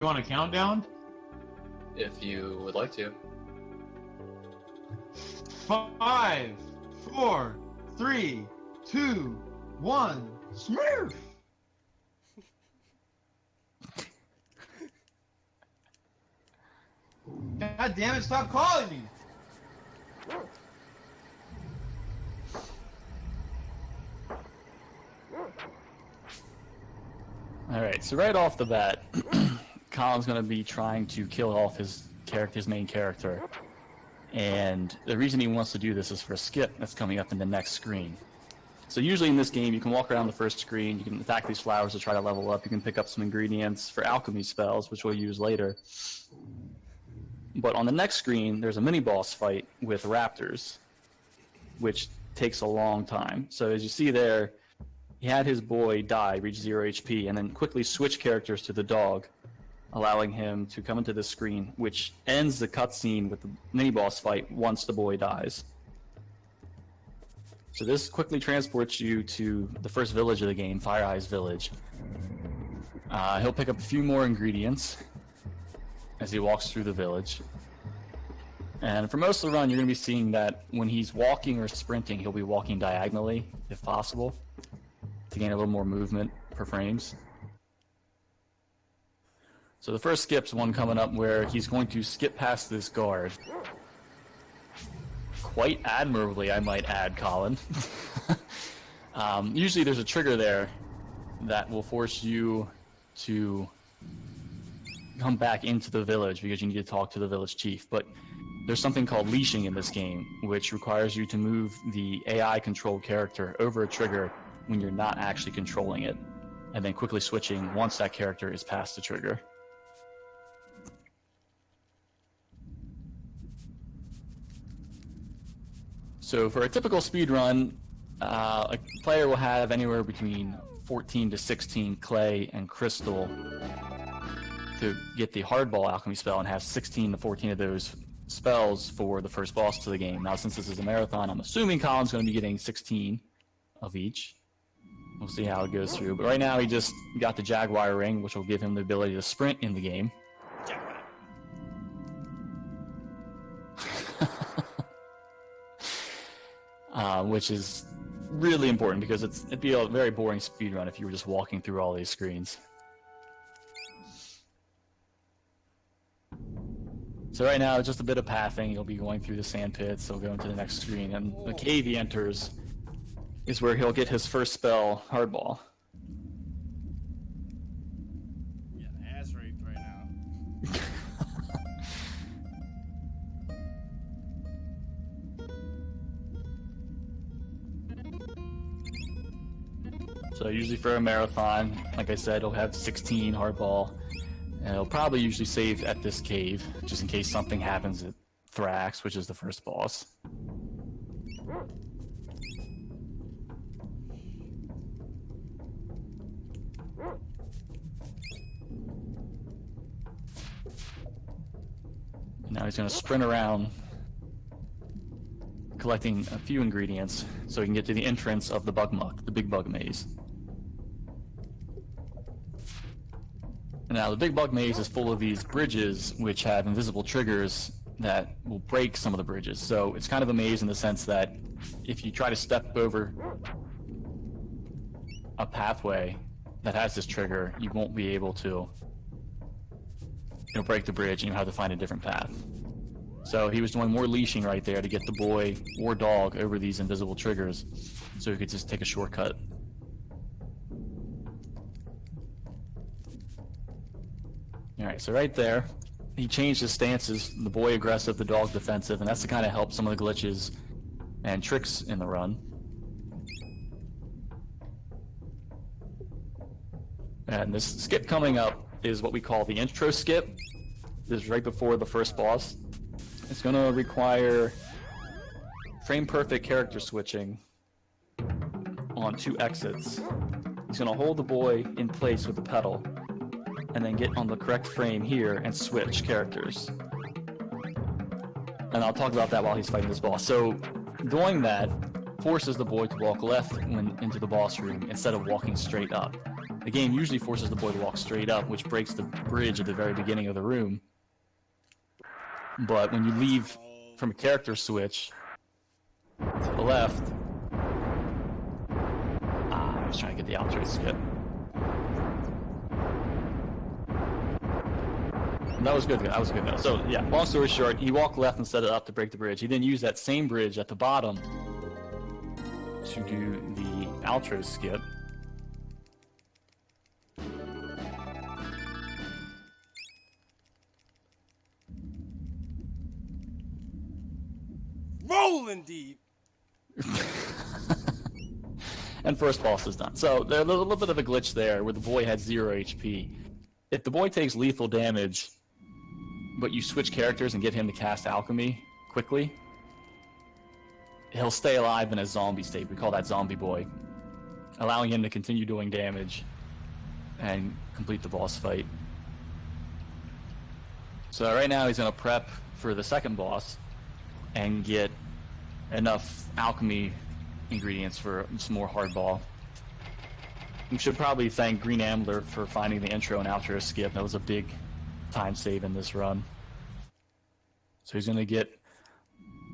want a countdown? If you would like to. 5, 4, 3, 2, 1, Smurf! God damn it, stop calling me! Alright, so right off the bat, Colin's going to be trying to kill off his main character. And the reason he wants to do this is for a skip that's coming up in the next screen. So usually in this game, you can walk around the first screen, you can attack these flowers to try to level up, you can pick up some ingredients for alchemy spells, which we'll use later. But on the next screen, there's a mini-boss fight with raptors, which takes a long time. So as you see there, he had his boy die, reach 0 HP, and then quickly switch characters to the dog, allowing him to come into the screen, which ends the cutscene with the mini-boss fight once the boy dies. So this quickly transports you to the first village of the game, Fire Eyes Village. He'll pick up a few more ingredients as he walks through the village. And for most of the run, you're going to be seeing that when he's walking or sprinting, he'll be walking diagonally, if possible, to gain a little more movement per frames. So the first skip's one coming up where he's going to skip past this guard. Quite admirably, I might add, Colin. Usually there's a trigger there that will force you to come back into the village because you need to talk to the village chief. But there's something called leashing in this game, which requires you to move the AI-controlled character over a trigger when you're not actually controlling it, and then quickly switching once that character is past the trigger. So for a typical speedrun, a player will have anywhere between 14 to 16 clay and crystal to get the hardball alchemy spell and have 16 to 14 of those spells for the first boss to the game. Now, since this is a marathon, I'm assuming Colin's going to be getting 16 of each. We'll see how it goes through. But right now, he just got the Jaguar ring, which will give him the ability to sprint in the game. Which is really important because it'd be a very boring speedrun if you were just walking through all these screens. So right now, it's just a bit of pathing. You'll be going through the sand pits, he'll go into the next screen, and the cave he enters is where he'll get his first spell, Hardball. Yeah, ass raped right now. So usually for a marathon, like I said, he'll have 16 hardball, and he'll probably usually save at this cave, just in case something happens at Thrax, which is the first boss. Now he's going to sprint around, collecting a few ingredients so he can get to the entrance of the bug muck, the big bug maze. And now the big bug maze is full of these bridges which have invisible triggers that will break some of the bridges. So it's kind of a maze in the sense that if you try to step over a pathway that has this trigger, you won't be able to break the bridge, and you have to find a different path. So he was doing more leashing right there to get the boy or dog over these invisible triggers so he could just take a shortcut. Alright, so right there, he changed his stances, the boy aggressive, the dog defensive, and that's to kind of help some of the glitches and tricks in the run. And this skip coming up is what we call the intro skip. This is right before the first boss. It's going to require frame-perfect character switching on 2 exits. He's going to hold the boy in place with the pedal, and then get on the correct frame here and switch characters. And I'll talk about that while he's fighting this boss. So doing that forces the boy to walk left when into the boss room instead of walking straight up. the game usually forces the boy to walk straight up, which breaks the bridge at the very beginning of the room. But when you leave from a character switch to the left, I was trying to get the outro skip. That was good. That was good. So yeah, long story short, he walked left instead of up to break the bridge. He then used that same bridge at the bottom to do the outro skip. Rolling deep. And first boss is done. So there's a little bit of a glitch there where the boy had 0 HP. If the boy takes lethal damage, but you switch characters and get him to cast alchemy quickly, he'll stay alive in a zombie state. We call that zombie boy, allowing him to continue doing damage and complete the boss fight. So right now he's going to prep for the second boss and get enough alchemy ingredients for some more hardball. We should probably thank Green Ambler for finding the intro and outro skip. That was a big time save in this run. So he's going to get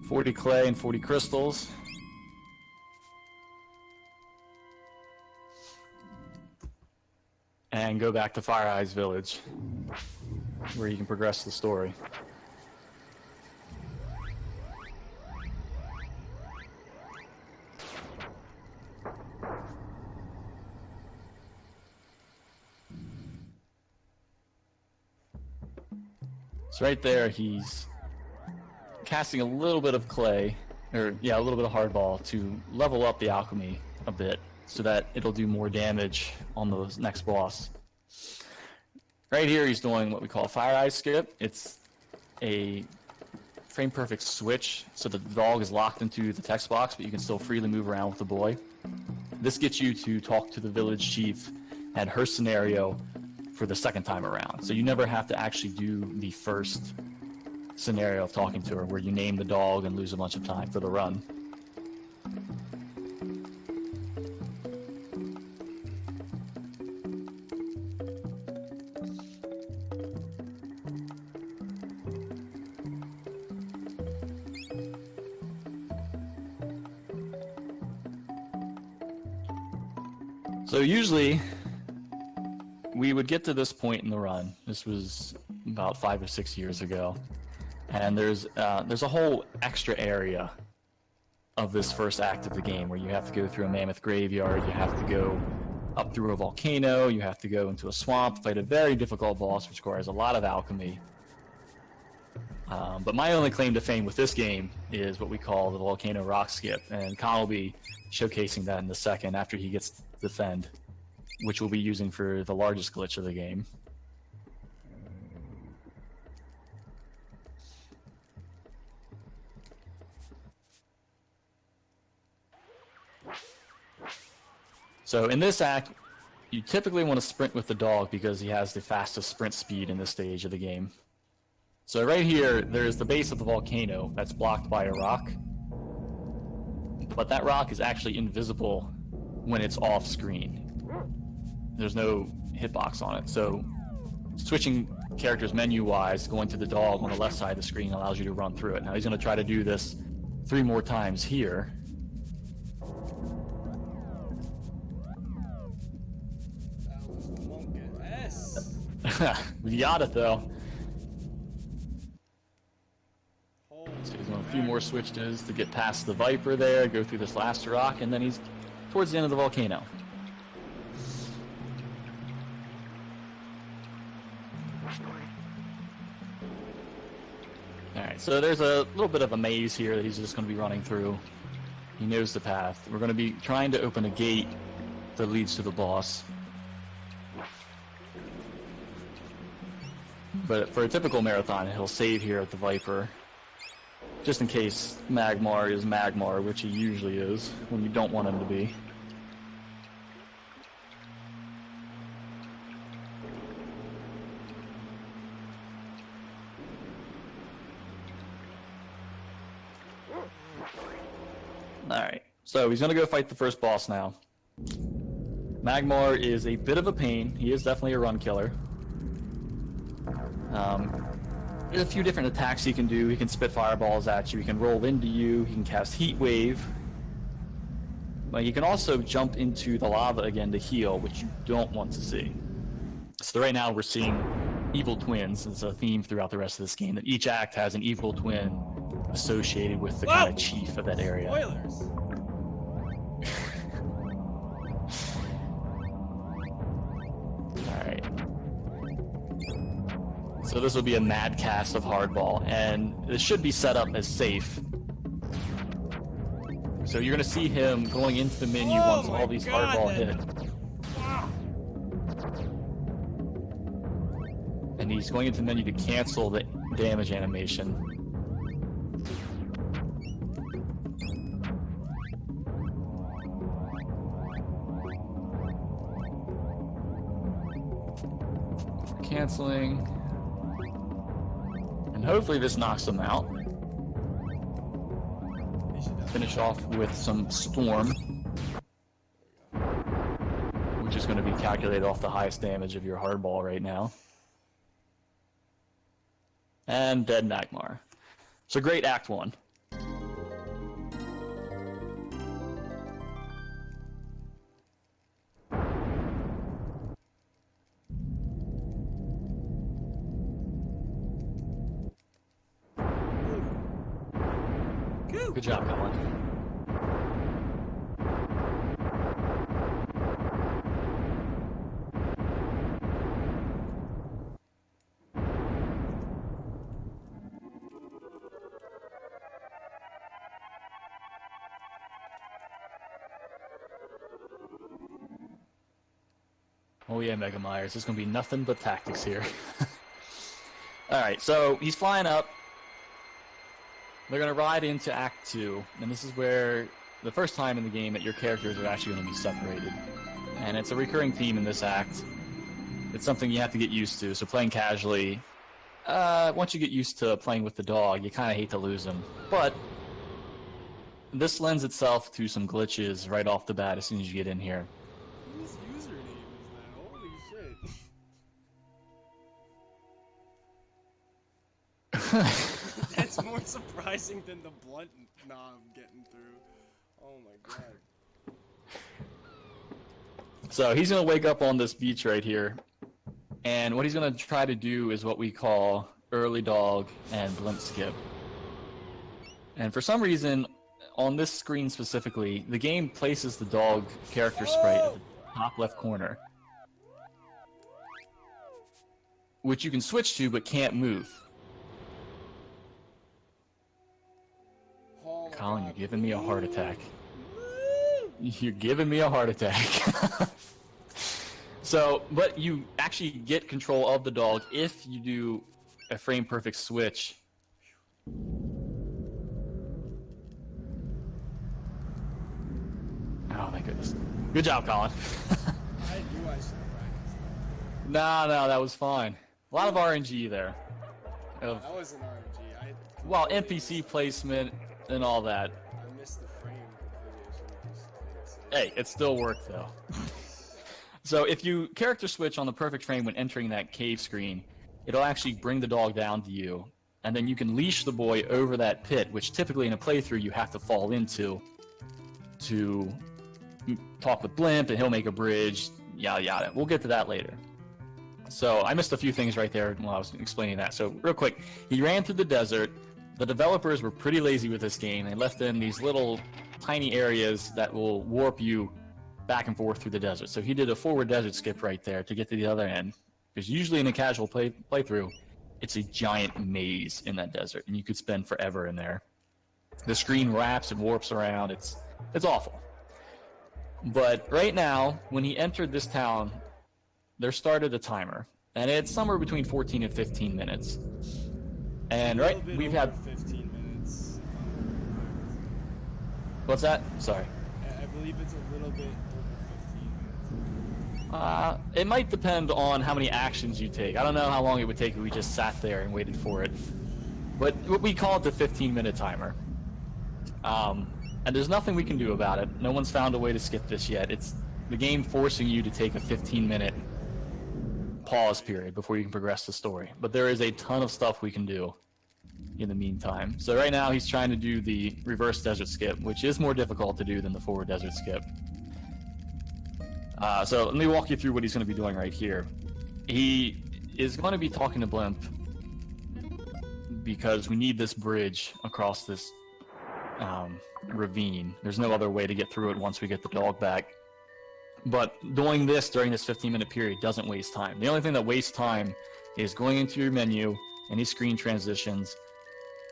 40 clay and 40 crystals. And go back to Fire Eyes Village, where you can progress the story. So right there, he's casting a little bit of clay, or yeah, a little bit of hardball to level up the alchemy a bit, so that it'll do more damage on the next boss. Right here, he's doing what we call Fire Eyes skip. It's a frame perfect switch, so the dog is locked into the text box, but you can still freely move around with the boy. This gets you to talk to the village chief and her scenario for the second time around. So you never have to actually do the first scenario of talking to her, where you name the dog and lose a bunch of time for the run. So usually we would get to this point in the run. This was about 5 or 6 years ago, and there's a whole extra area of this first act of the game where you have to go through a mammoth graveyard, you have to go up through a volcano, you have to go into a swamp, fight a very difficult boss which requires a lot of alchemy. But my only claim to fame with this game is what we call the volcano rock skip, and Con will be showcasing that in a second after he gets defend, which we'll be using for the largest glitch of the game. So in this act, you typically want to sprint with the dog because he has the fastest sprint speed in this stage of the game. So right here, there's the base of the volcano that's blocked by a rock, but that rock is actually invisible when it's off screen. There's no hitbox on it, so switching characters menu-wise, going to the dog on the left side of the screen allows you to run through it. Now he's going to try to do this 3 more times here. That was monk-ass. We got it though. Holy So he's doing a few more switches to get past the Viper there, go through this last rock, and then he's towards the end of the volcano. Alright, so there's a little bit of a maze here that he's just going to be running through. He knows the path. We're going to be trying to open a gate that leads to the boss. But for a typical marathon, he'll save here at the Viper, just in case Magmar is Magmar, which he usually is when you don't want him to be. Alright, so he's gonna go fight the first boss now. Magmar is a bit of a pain. He is definitely a run killer. There's a few different attacks he can do. He can spit fireballs at you. He can roll into you. He can cast Heat Wave. But he can also jump into the lava again to heal, which you don't want to see. So right now we're seeing evil twins. It's a theme throughout the rest of this game, that each act has an evil twin associated with the kind of chief of that area. Spoilers. Alright. So this will be a mad cast of hardball, and this should be set up as safe. So you're going to see him going into the menu once all these hardball hit. And he's going into the menu to cancel the damage animation. Canceling. And hopefully this knocks him out. Finish off with some Storm, which is going to be calculated off the highest damage of your hardball right now. And dead Magmar. So great Act 1. Good job, Colin. Oh yeah, Mega Myers, there's gonna be nothing but tactics here. Alright, so he's flying up. They're going to ride into Act 2, and this is where the first time in the game that your characters are actually going to be separated. And it's a recurring theme in this act. It's something you have to get used to, so playing casually, once you get used to playing with the dog, you kind of hate to lose him. But this lends itself to some glitches right off the bat as soon as you get in here. Whose username is that? Holy shit. That's more surprising than the blunt knob getting through. Oh my god. So he's going to wake up on this beach right here, and what he's going to try to do is what we call early dog and blimp skip. And for some reason, on this screen specifically, the game places the dog character sprite at the top left corner, which you can switch to but can't move. Colin, you're giving me a heart attack. You're giving me a heart attack. So, but you actually get control of the dog if you do a frame perfect switch. Oh my goodness. Good job, Colin. I knew I should have practiced that. No, that was fine. A lot of RNG there. That wasn't RNG. Well, NPC placement and all that. I missed the frame completely. Hey, it still worked though. So if you character switch on the perfect frame when entering that cave screen, it'll actually bring the dog down to you, and then you can leash the boy over that pit, which typically in a playthrough you have to fall into to talk with Blimp, and he'll make a bridge, yada yada. We'll get to that later. So I missed a few things right there while I was explaining that. So real quick, he ran through the desert. The developers were pretty lazy with this game. They left in these little tiny areas that will warp you back and forth through the desert. So he did a forward desert skip right there to get to the other end. Because usually in a casual playthrough, it's a giant maze in that desert, and you could spend forever in there. The screen wraps and warps around. It's awful. But right now, when he entered this town, there started a timer, and it's somewhere between 14 and 15 minutes. And right, we've had 15 minutes. What's that? Sorry. I believe it's a little bit over 15 minutes. It might depend on how many actions you take. I don't know how long it would take if we just sat there and waited for it. But we call it the 15-minute timer. And there's nothing we can do about it. No one's found a way to skip this yet. It's the game forcing you to take a 15-minute pause period before you can progress the story. But there is a ton of stuff we can do in the meantime. So right now he's trying to do the reverse desert skip, which is more difficult to do than the forward desert skip. So let me walk you through what he's going to be doing right here. He is going to be talking to Blimp because we need this bridge across this ravine. There's no other way to get through it once we get the dog back. But doing this during this 15-minute period doesn't waste time. The only thing that wastes time is going into your menu, any screen transitions,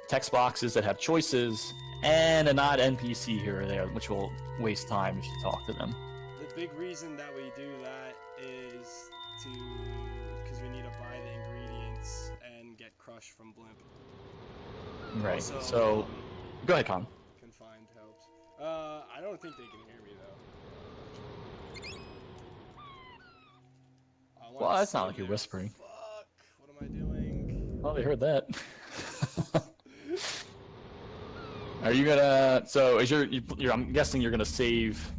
text boxes that have choices, and an odd NPC here or there, which will waste time if you talk to them. The big reason that we do that is because we need to buy the ingredients and get Crush from Blimp. Right. Also, So, go ahead, Con. Confined helps. I don't think they can hear me though. Well, that's not like you're whispering. Fuck! What am I doing? Well, they heard that. Are you gonna? So, is you're I'm guessing you're gonna save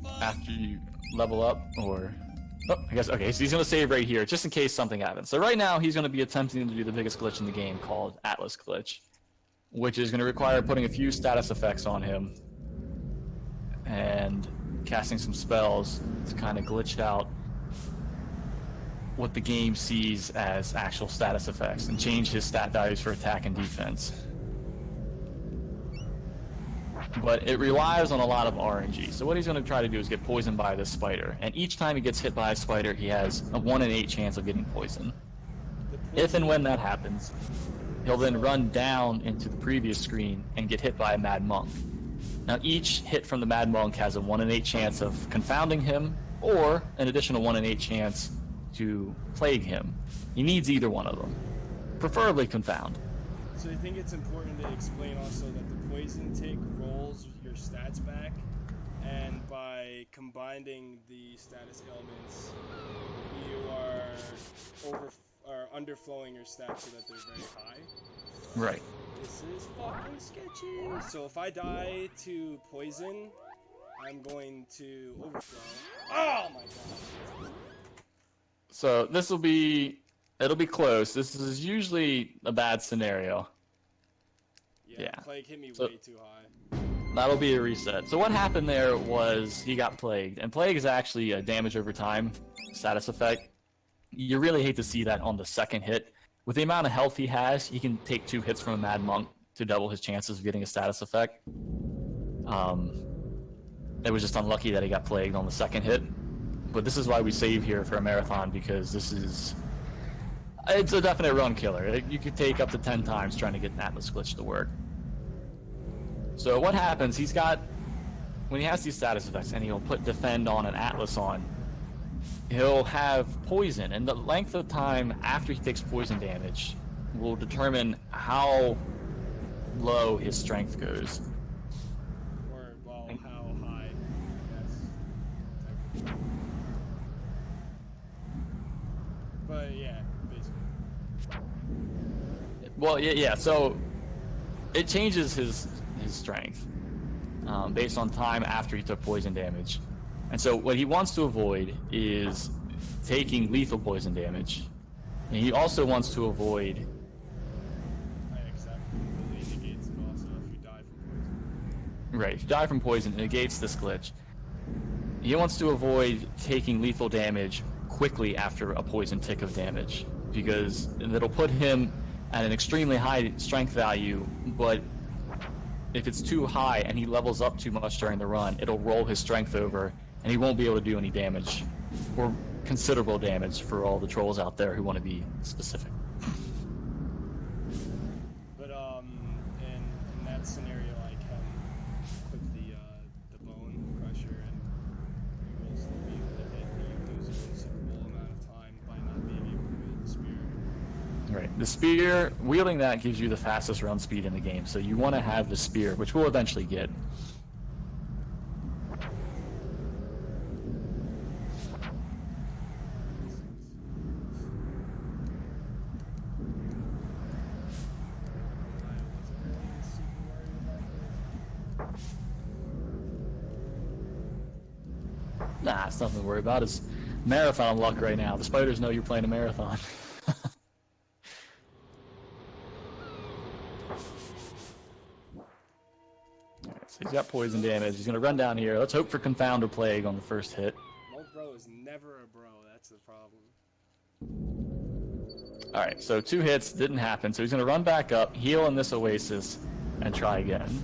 Fuck. after you level up, or? Oh, I guess okay. So he's gonna save right here, just in case something happens. So right now he's gonna be attempting to do the biggest glitch in the game, called Atlas Glitch, which is gonna require putting a few status effects on him and casting some spells to kind of glitch out what the game sees as actual status effects and change his stat values for attack and defense. But it relies on a lot of RNG. So what he's going to try to do is get poisoned by this spider. And each time he gets hit by a spider, he has a 1 in 8 chance of getting poisoned. If and when that happens, he'll then run down into the previous screen and get hit by a Mad Monk. Now each hit from the Mad Monk has a 1 in 8 chance of confounding him, or an additional 1 in 8 chance to plague him. He needs either one of them, preferably confound. So I think it's important to explain also that the poison tick rolls your stats back, and by combining the status ailments, you are underflowing your stats so that they're very high. Right. This is fucking sketchy. So if I die to poison, I'm going to overflow. Oh my god. So it'll be close. This is usually a bad scenario. Yeah. Plague hit me So- way too high. That'll be a reset. So what happened there was he got plagued, and plague is actually a damage over time status effect. You really hate to see that on the second hit. With the amount of health he has, he can take 2 hits from a Mad Monk to double his chances of getting a status effect. It was just unlucky that he got plagued on the second hit. But this is why we save here for a marathon, because it's a definite run killer. You could take up to 10 times trying to get an Atlas Glitch to work. So what happens, when he has these status effects and he'll put Defend on and Atlas on, he'll have poison, and the length of time after he takes poison damage will determine how low his strength goes. Or, well, how high, yes. But yeah, basically. Well, yeah. So it changes his strength based on time after he took poison damage. And so what he wants to avoid is taking lethal poison damage. And he also wants to avoid... I accept. It negates it also if you die from poison. Right, if you die from poison, it negates this glitch. He wants to avoid taking lethal damage quickly after a poison tick of damage, because it'll put him at an extremely high strength value, but if it's too high and he levels up too much during the run, it'll roll his strength over, and he won't be able to do any damage, or considerable damage for all the trolls out there who want to be specific. But in that scenario, I can equip the bone crusher, and you will still be able to hit, but you lose a considerable amount of time by not being able to wield the spear. Right, the spear, wielding that gives you the fastest run speed in the game, so you want to have the spear, which we'll eventually get. Nah, it's nothing to worry about. It's marathon luck right now. The spiders know you're playing a marathon. Alright, so he's got poison damage. He's going to run down here. Let's hope for Confound or Plague on the first hit. No bro is never a bro. That's the problem. Alright, so 2 hits, didn't happen. So he's going to run back up, heal in this Oasis, and try again.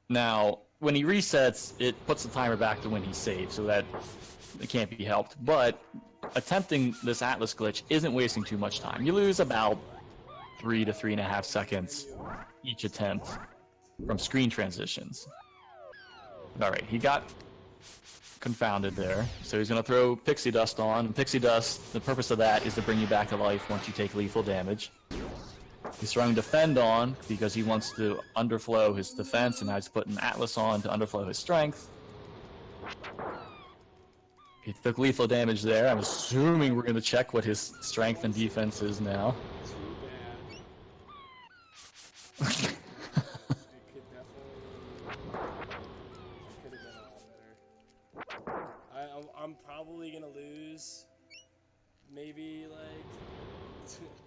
Now, when he resets, it puts the timer back to when he saves, so that it can't be helped. But attempting this Atlas glitch isn't wasting too much time. You lose about 3 to 3.5 seconds each attempt from screen transitions. Alright, he got confounded there, so he's going to throw Pixie Dust on. And Pixie Dust, the purpose of that is to bring you back to life once you take lethal damage. He's throwing Defend on because he wants to underflow his defense, and now he's putting Atlas on to underflow his strength. He took lethal damage there. I'm assuming we're going to check what his strength and defense is now. Too bad. It could have been a lot better. I'm probably going to lose maybe like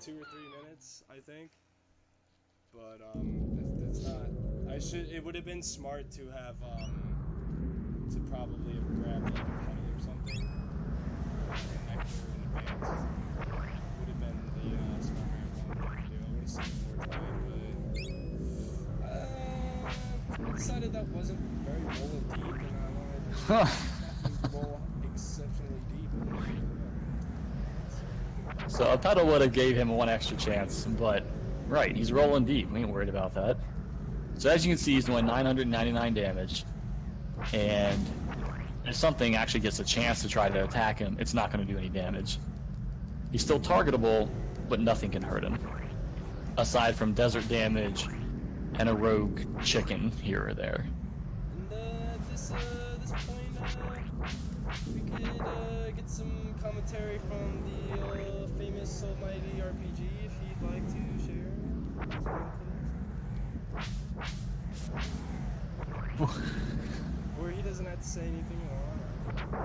2 or 3 minutes, I think. But that's not. It would have been smart to have to probably have grabbed like a penny or something, or an nectar in advance. Would have been the smart thing to do. I would have seen more time, but I decided that wasn't very rolling deep, and I wanted to roll exceptionally deep. So a pedal would have gave him 1 extra chance, but right, he's rolling deep. We ain't worried about that. So as you can see, he's doing 999 damage, and if something actually gets a chance to try to attack him, it's not going to do any damage. He's still targetable, but nothing can hurt him, aside from desert damage and a rogue chicken here or there. And at this point, we could get some commentary from the famous almighty RPG if he'd like to share. Or he doesn't have to say anything at all.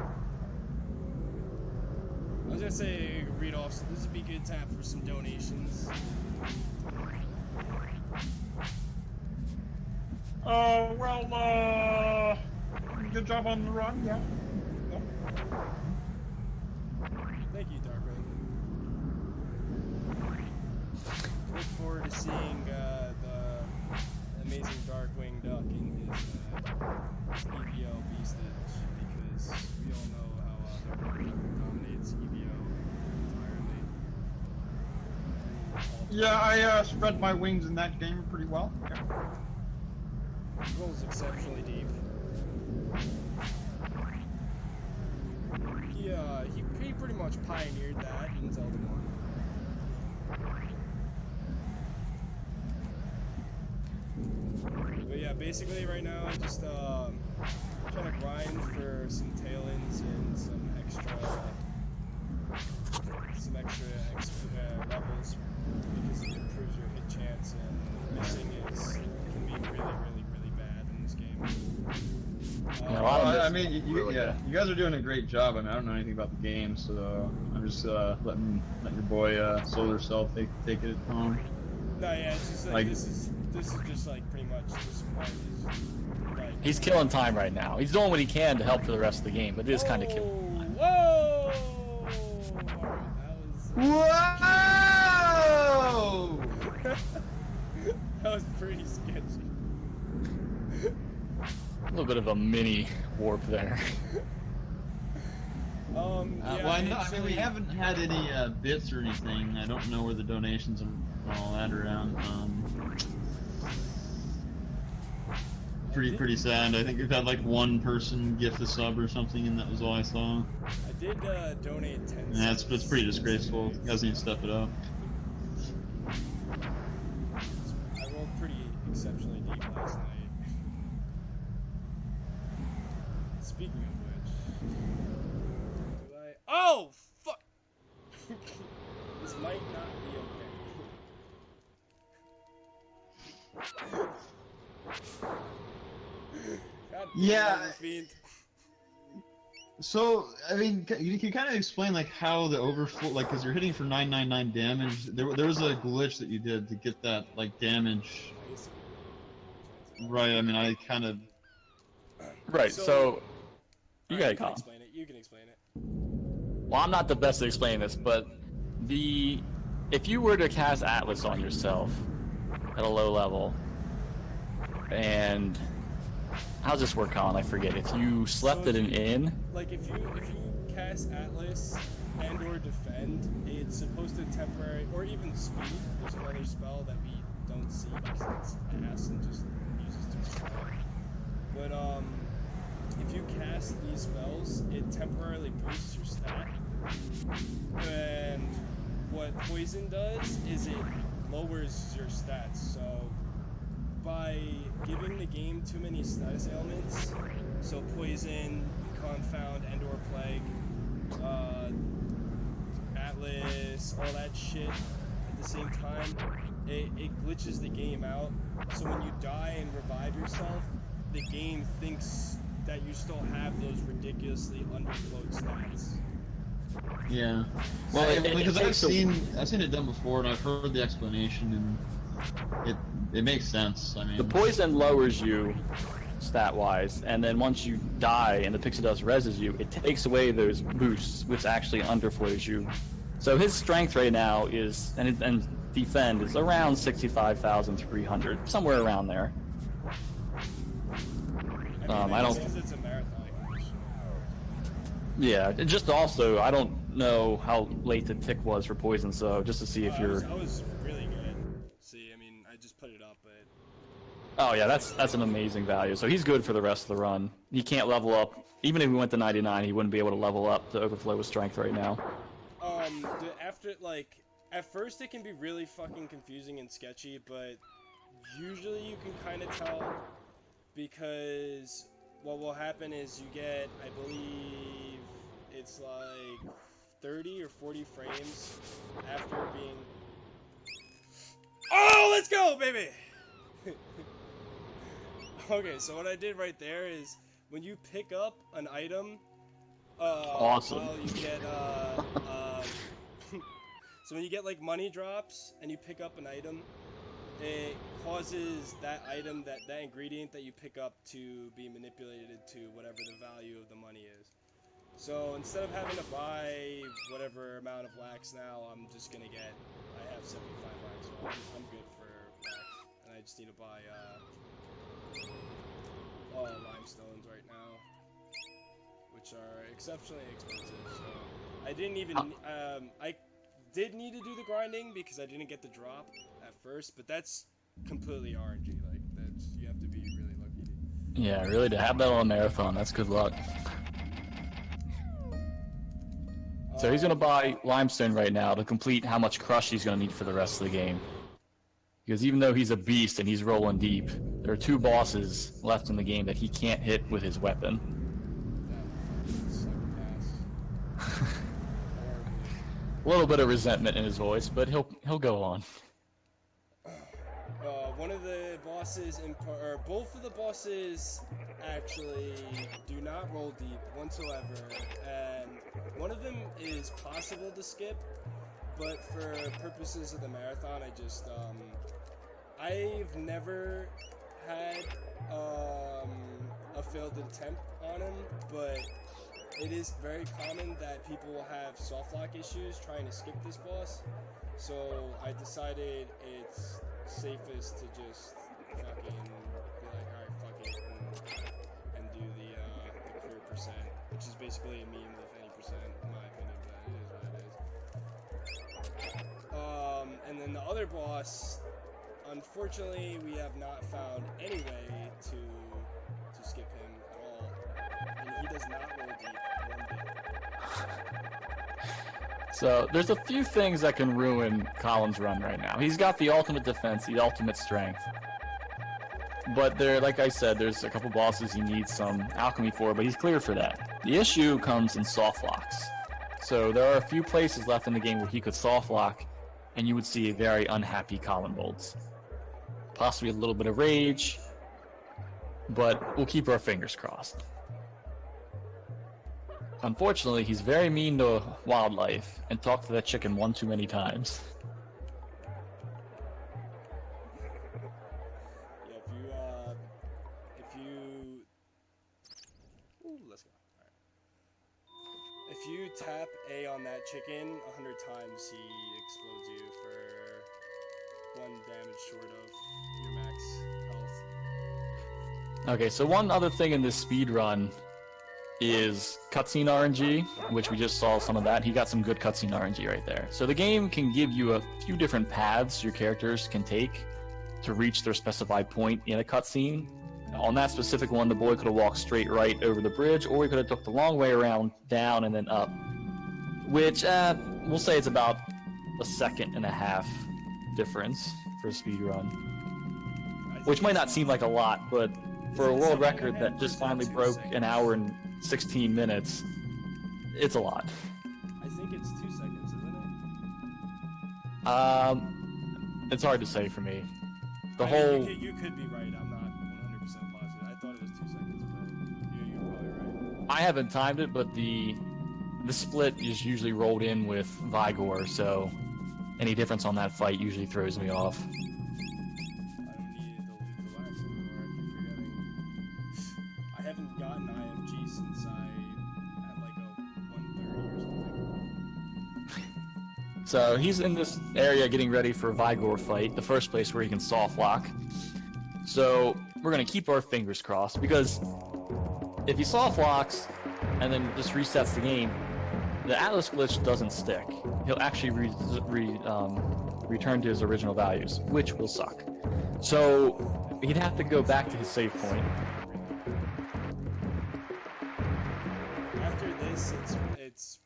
I was gonna say read off, so this would be a good time for some donations. Well, good job on the run, yeah. Thank you, Darkwing. Look forward to seeing the amazing Darkwing Duck in his EVO Beastage, because we all know how Darkwing Duck dominates EVO entirely. Yeah, I spread my wings in that game pretty well. Yeah. He rolls exceptionally deep. He pretty much pioneered that in Zelda 1. But yeah, basically right now I'm just trying to grind for some tail-ins and some extra levels, because it improves your hit chance, and missing can be really bad in this game. I mean, you guys are doing a great job. I mean, I don't know anything about the game, so I'm just letting your boy Solar Self take it home. No, yeah, it's just like this is just like pretty much this part is like, He's killing time right now. He's doing what he can to help for the rest of the game, but it is kind of killing time. Whoa! Whoa! That was pretty sketchy. A little bit of a mini warp there. Well, I mean, we haven't had any bits or anything. I don't know where the donations and all that are around. Pretty sad. I think we've had like 1 person gift a sub or something, and that was all I saw. I did donate 10 And that's pretty disgraceful. You guys need to step it up. I rolled pretty exceptionally deep last night. Speaking of which, oh, fuck! This might not be okay. Yeah. So, I mean, you can kind of explain like how the overflow, like, because you're hitting for 999 damage. There was a glitch that you did to get that like damage. Right. I mean, I kind of. Right. So you gotta can explain it. You can explain it. Well, I'm not the best at explaining this, but if you were to cast Atlas on yourself at a low level, and how's this work, Colin? I forget. If you slept at an inn, like if you cast Atlas and or defend, it's supposed to temporary or even speed. There's another spell that we don't see because it's ass and just uses to spell. But if you cast these spells, it temporarily boosts your stat. And what poison does is it lowers your stats. So by giving the game too many status ailments, so poison, confound, and or plague, Atlas, all that shit at the same time, it glitches the game out. So when you die and revive yourself, the game thinks that you still have those ridiculously underflowed stats. Yeah. Well, because I've seen it done before, and I've heard the explanation, and it makes sense. I mean, the poison lowers you stat-wise, and then once you die and the pixie dust reses you, it takes away those boosts, which actually underflows you. So his strength right now is, and defend is around 65,300, somewhere around there. I don't. It's a marathon. Yeah, just also, I don't know how late the tick was for poison, so just to see if you're. I was really good. See, I mean, I just put it up, but. Oh yeah, that's an amazing value. So he's good for the rest of the run. He can't level up. Even if he went to 99, he wouldn't be able to level up to overflow with strength right now. At first it can be really fucking confusing and sketchy, but usually you can kind of tell because what will happen is you get, I believe, it's like 30 or 40 frames after being... Oh, let's go, baby! Okay, so what I did right there is when you pick up an item, awesome. you get, so when you get like money drops and you pick up an item, it causes that item, that ingredient that you pick up to be manipulated to whatever the value of the money is. So instead of having to buy whatever amount of wax now, I'm just gonna get, I have 75 wax, so I'm good for wax. And I just need to buy limestones right now, which are exceptionally expensive. So I didn't even, I did need to do the grinding because I didn't get the drop at first, but that's completely RNG. Like, that's, you have to be really lucky. Yeah, really, to have that on a marathon, that's good luck. So he's gonna buy limestone right now to complete how much crush he's gonna need for the rest of the game. Because even though he's a beast and he's rolling deep, there are 2 bosses left in the game that he can't hit with his weapon. A little bit of resentment in his voice, but he'll go on. One of the bosses, or both of the bosses, actually do not roll deep whatsoever, and one of them is possible to skip, but for purposes of the marathon, I've never had a failed attempt on him, but it is very common that people will have soft lock issues trying to skip this boss, so I decided it's safest to just fucking be like, alright, fuck it, and do the career percent, which is basically a meme with any percent, in my opinion, but it is what it is. And then the other boss, unfortunately, we have not found any way to skip him at all, and he does not roll deep one bit. So there's a few things that can ruin Colin's run right now. He's got the ultimate defense, the ultimate strength. But like I said, there's a couple bosses he needs some alchemy for, but he's clear for that. The issue comes in soft locks. So there are a few places left in the game where he could soft lock, and you would see a very unhappy ColinBolts. Possibly a little bit of rage. but we'll keep our fingers crossed. Unfortunately, he's very mean to wildlife and talked to that chicken one too many times. Yeah, let's go. Alright. If you tap A on that chicken 100 times, he explodes you for 1 damage short of your max health. Okay, so one other thing in this speed run is cutscene RNG, which we just saw some of that. He got some good cutscene RNG right there. So the game can give you a few different paths your characters can take to reach their specified point in a cutscene. On that specific one, the boy could have walked straight right over the bridge, or he could have took the long way around, down, and then up. Which, we'll say it's about a 1.5 seconds difference for a speed run. Which might not seem like a lot, but for a world record that just finally broke an hour and 16 minutes, it's a lot. I think it's 2 seconds, isn't it? It's hard to say for me. The I mean, whole... You could be right, I'm not 100% positive. I thought it was 2 seconds, but you're probably right. I haven't timed it, but the split is usually rolled in with Vigor, so any difference on that fight usually throws me off. I don't need the wax anymore, I keep forgetting. I haven't gotten IMG since I had like a 130 or something. So he's in this area getting ready for Vigor fight, the first place where he can soft lock. So we're going to keep our fingers crossed, because if he soft locks and then just resets the game, the Atlas glitch doesn't stick. He'll actually return to his original values, which will suck. So he'd have to go back to his save point. After this, it's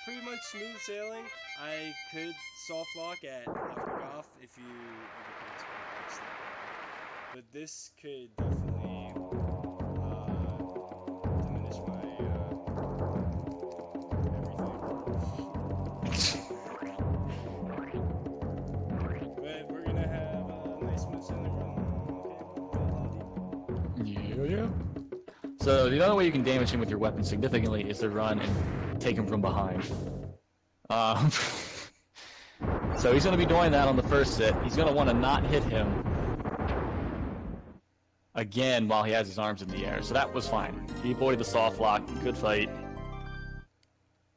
pretty much smooth sailing. I could soft lock at Octagoth if you overcome his complex, but this could definitely diminish my everything. But we're gonna have a nice smooth sailing run. Yeah. So the other way you can damage him with your weapon significantly is to run and take him from behind. So he's going to be doing that on the first hit. He's going to want to not hit him again while he has his arms in the air. So that was fine. He avoided the soft lock. Good fight.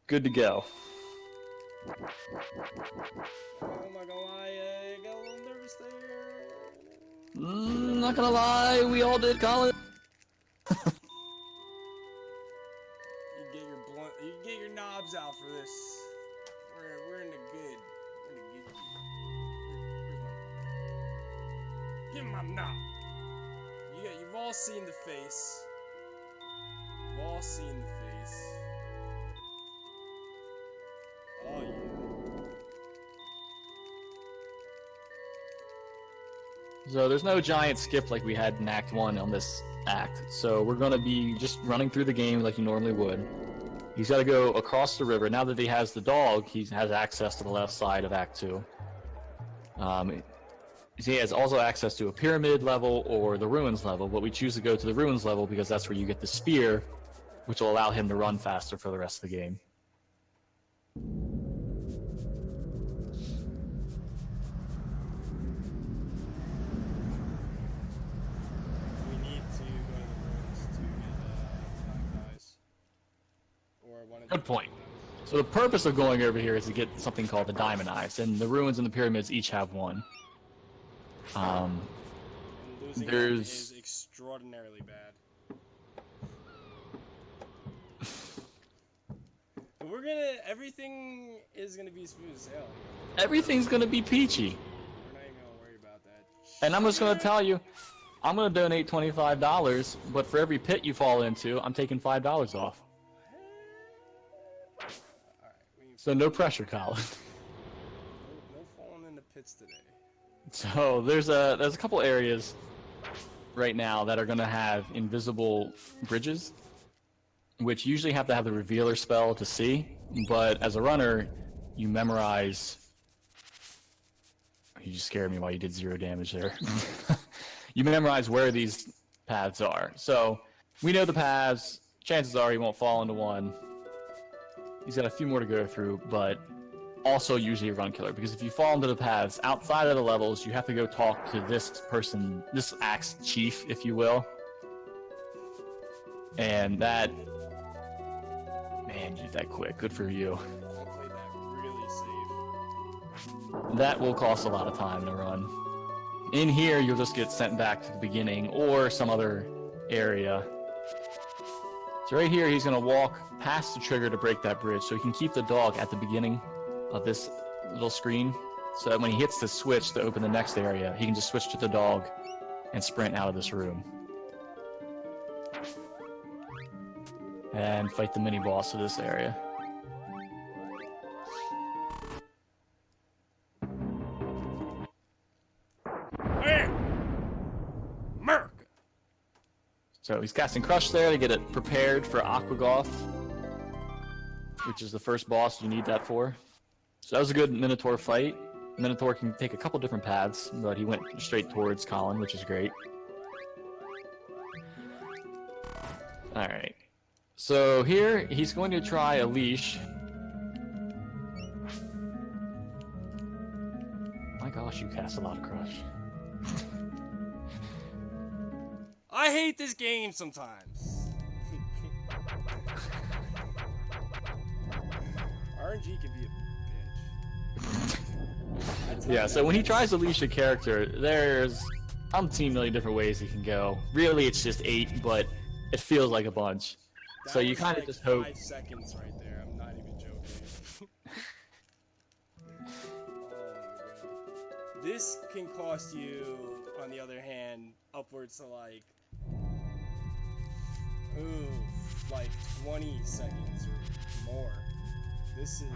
Good to go. I'm not gonna lie, I got a little nervous there. Not gonna lie, we all did, Colin. You get your knobs out for this. We're in the good. Where's my knob? Give me my knob. You've all seen the face. You've all seen the face. Oh yeah. So there's no giant skip like we had in Act 1 on this act. So we're going to be just running through the game like you normally would. He's got to go across the river. Now that he has the dog, he has access to the left side of Act 2. He has also access to a pyramid level or the ruins level, but we choose to go to the ruins level because that's where you get the spear, which will allow him to run faster for the rest of the game. We need to go to the ruins to get Black Eyes. Or one of the Good point. So the purpose of going over here is to get something called the Diamond Eyes, and the ruins and the pyramids each have one. And losing it is extraordinarily bad. But everything is gonna be smooth sailing. Everything's gonna be peachy. We're not even gonna worry about that. And I'm just gonna tell you, I'm gonna donate $25, but for every pit you fall into, I'm taking $5 off. So no pressure, Colin. No falling in the pits today. So there's a couple areas right now that are gonna have invisible bridges, which usually have to have the revealer spell to see, but as a runner, you memorize... You just scared me while you did 0 damage there. You memorize where these paths are. So we know the paths. Chances are he won't fall into one. He's got a few more to go through, but also usually a run killer, because if you fall into the paths outside of the levels, you have to go talk to this person, this axe chief, if you will. And that, man, you did that quick. Good for you. I played that really safe. That will cost a lot of time to run. In here, you'll just get sent back to the beginning or some other area. So right here, he's going to walk past the trigger to break that bridge, so he can keep the dog at the beginning of this little screen, so that when he hits the switch to open the next area, he can just switch to the dog and sprint out of this room. And fight the mini-boss of this area. America! So he's casting Crush there to get it prepared for Aquagoth, which is the first boss you need that for. So that was a good Minotaur fight. Minotaur can take a couple different paths, but he went straight towards Colin, which is great. Alright. So here, he's going to try a leash. My gosh, you cast a lot of Crush. I hate this game sometimes. RNG can be a bitch. Yeah, so when he tries to leash a character, there's umpteen million different ways he can go. Really, it's just 8, but it feels like a bunch. So you kind of like just hope. 5 seconds right there. I'm not even joking. Oh my god. This can cost you, on the other hand, upwards to like 20 seconds or more. This is. You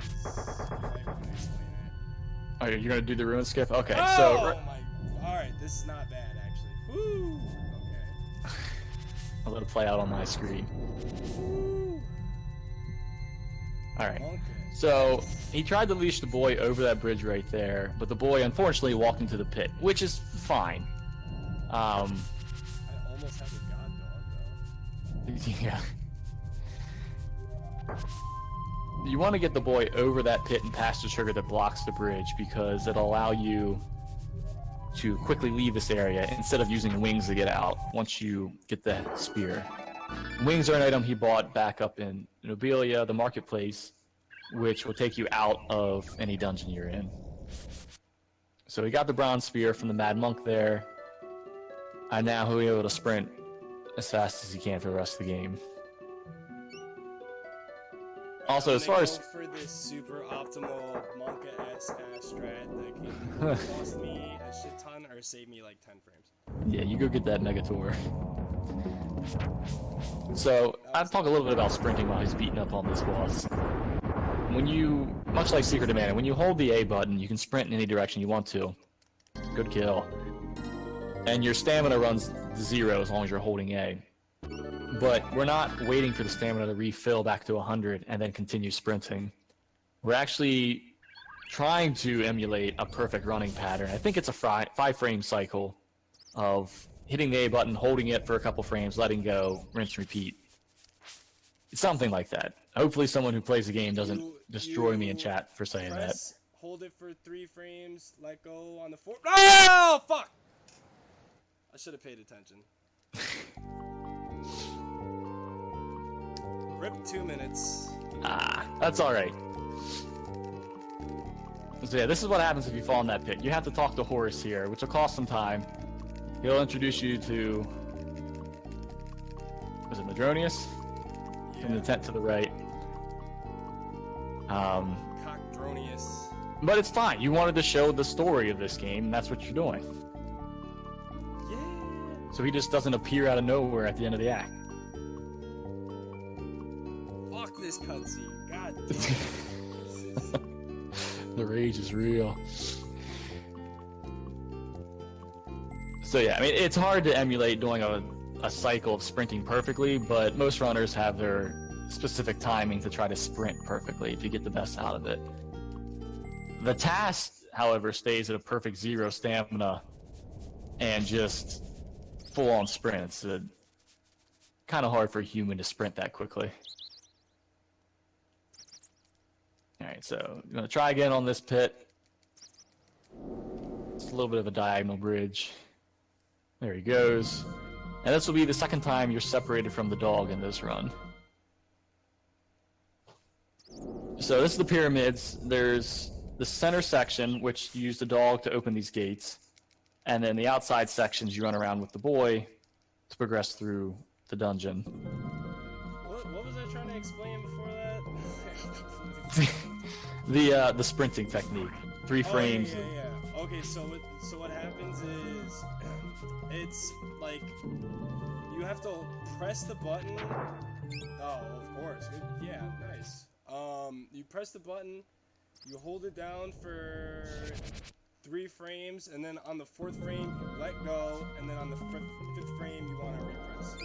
might want to explain that. Oh, you're gonna do the ruin skip? Okay, Oh so. my. Alright, this is not bad actually. Woo! Okay. I'll let it play out on my screen. Woo! Alright. Okay. So, he tried to leash the boy over that bridge right there, but the boy unfortunately walked into the pit, which is fine. I almost had a god dog though. Yeah. You want to get the boy over that pit and past the trigger that blocks the bridge, because it'll allow you to quickly leave this area instead of using wings to get out once you get the spear. Wings are an item he bought back up in Nobilia, the marketplace, which will take you out of any dungeon you're in. So he got the bronze spear from the Mad Monk there, and now he'll be able to sprint as fast as he can for the rest of the game. Also, as far as for this super optimal Monka-esque strat that can cost me a shit ton or save me like 10 frames. yeah, you go get that Megator. So I'll talk a little bit about sprinting while he's beating up on this boss. When you, much like Secret of Mana, when you hold the A button, you can sprint in any direction you want to. Good kill. And your stamina runs to 0 as long as you're holding A. But we're not waiting for the stamina to refill back to 100 and then continue sprinting. We're actually trying to emulate a perfect running pattern. I think it's a 5-frame cycle of hitting the A button, holding it for a couple frames, letting go, rinse, repeat. It's something like that. Hopefully someone who plays the game doesn't destroy me in chat for saying that. Hold it for 3 frames, let go on the 4th. Oh, fuck! I should have paid attention. Rip 2 minutes. Ah, that's alright. So yeah, this is what happens if you fall in that pit. You have to talk to Horus here, which will cost some time. He'll introduce you to... Was it Madronius? Yeah. From the tent to the right. Cockdronius. But it's fine. You wanted to show the story of this game, and that's what you're doing. Yeah. So he just doesn't appear out of nowhere at the end of the act. Fuck this cutscene. God damn. The rage is real. So yeah, I mean, it's hard to emulate doing a cycle of sprinting perfectly, but most runners have their specific timing to try to sprint perfectly to get the best out of it. The task, however, stays at a perfect 0 stamina and just full-on sprint. It's kind of hard for a human to sprint that quickly. Alright, so I'm going to try again on this pit. It's a little bit of a diagonal bridge. There he goes. And this will be the second time you're separated from the dog in this run. So this is the pyramids. There's the center section, which you use the dog to open these gates. And then the outside sections you run around with the boy to progress through the dungeon. What was I trying to explain before that? The sprinting technique. 3 frames. Yeah. Okay, so what happens is it's like you have to press the button. Oh, of course. Yeah, nice. You press the button, you hold it down for 3 frames, and then on the 4th frame you let go, and then on the 5th frame you want to repress.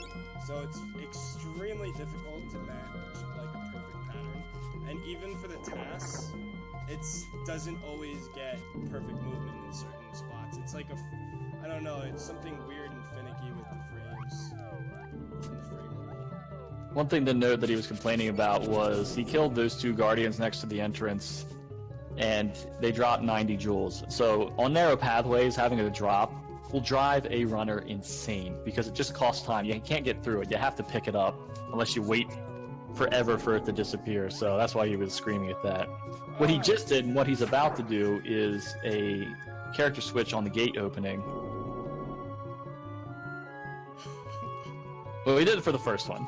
So it's extremely difficult to match like a perfect pattern, and even for the tasks, it doesn't always get perfect movement in certain spots. It's like I don't know, it's something weird and finicky with the frames. One thing to note that he was complaining about was he killed those 2 guardians next to the entrance, and they dropped 90 joules. So on narrow pathways, having it drop will drive a runner insane because it just costs time. You can't get through it. You have to pick it up unless you wait forever for it to disappear. So that's why he was screaming at that. What he just did and what he's about to do is a character switch on the gate opening. Well, we did it for the first one.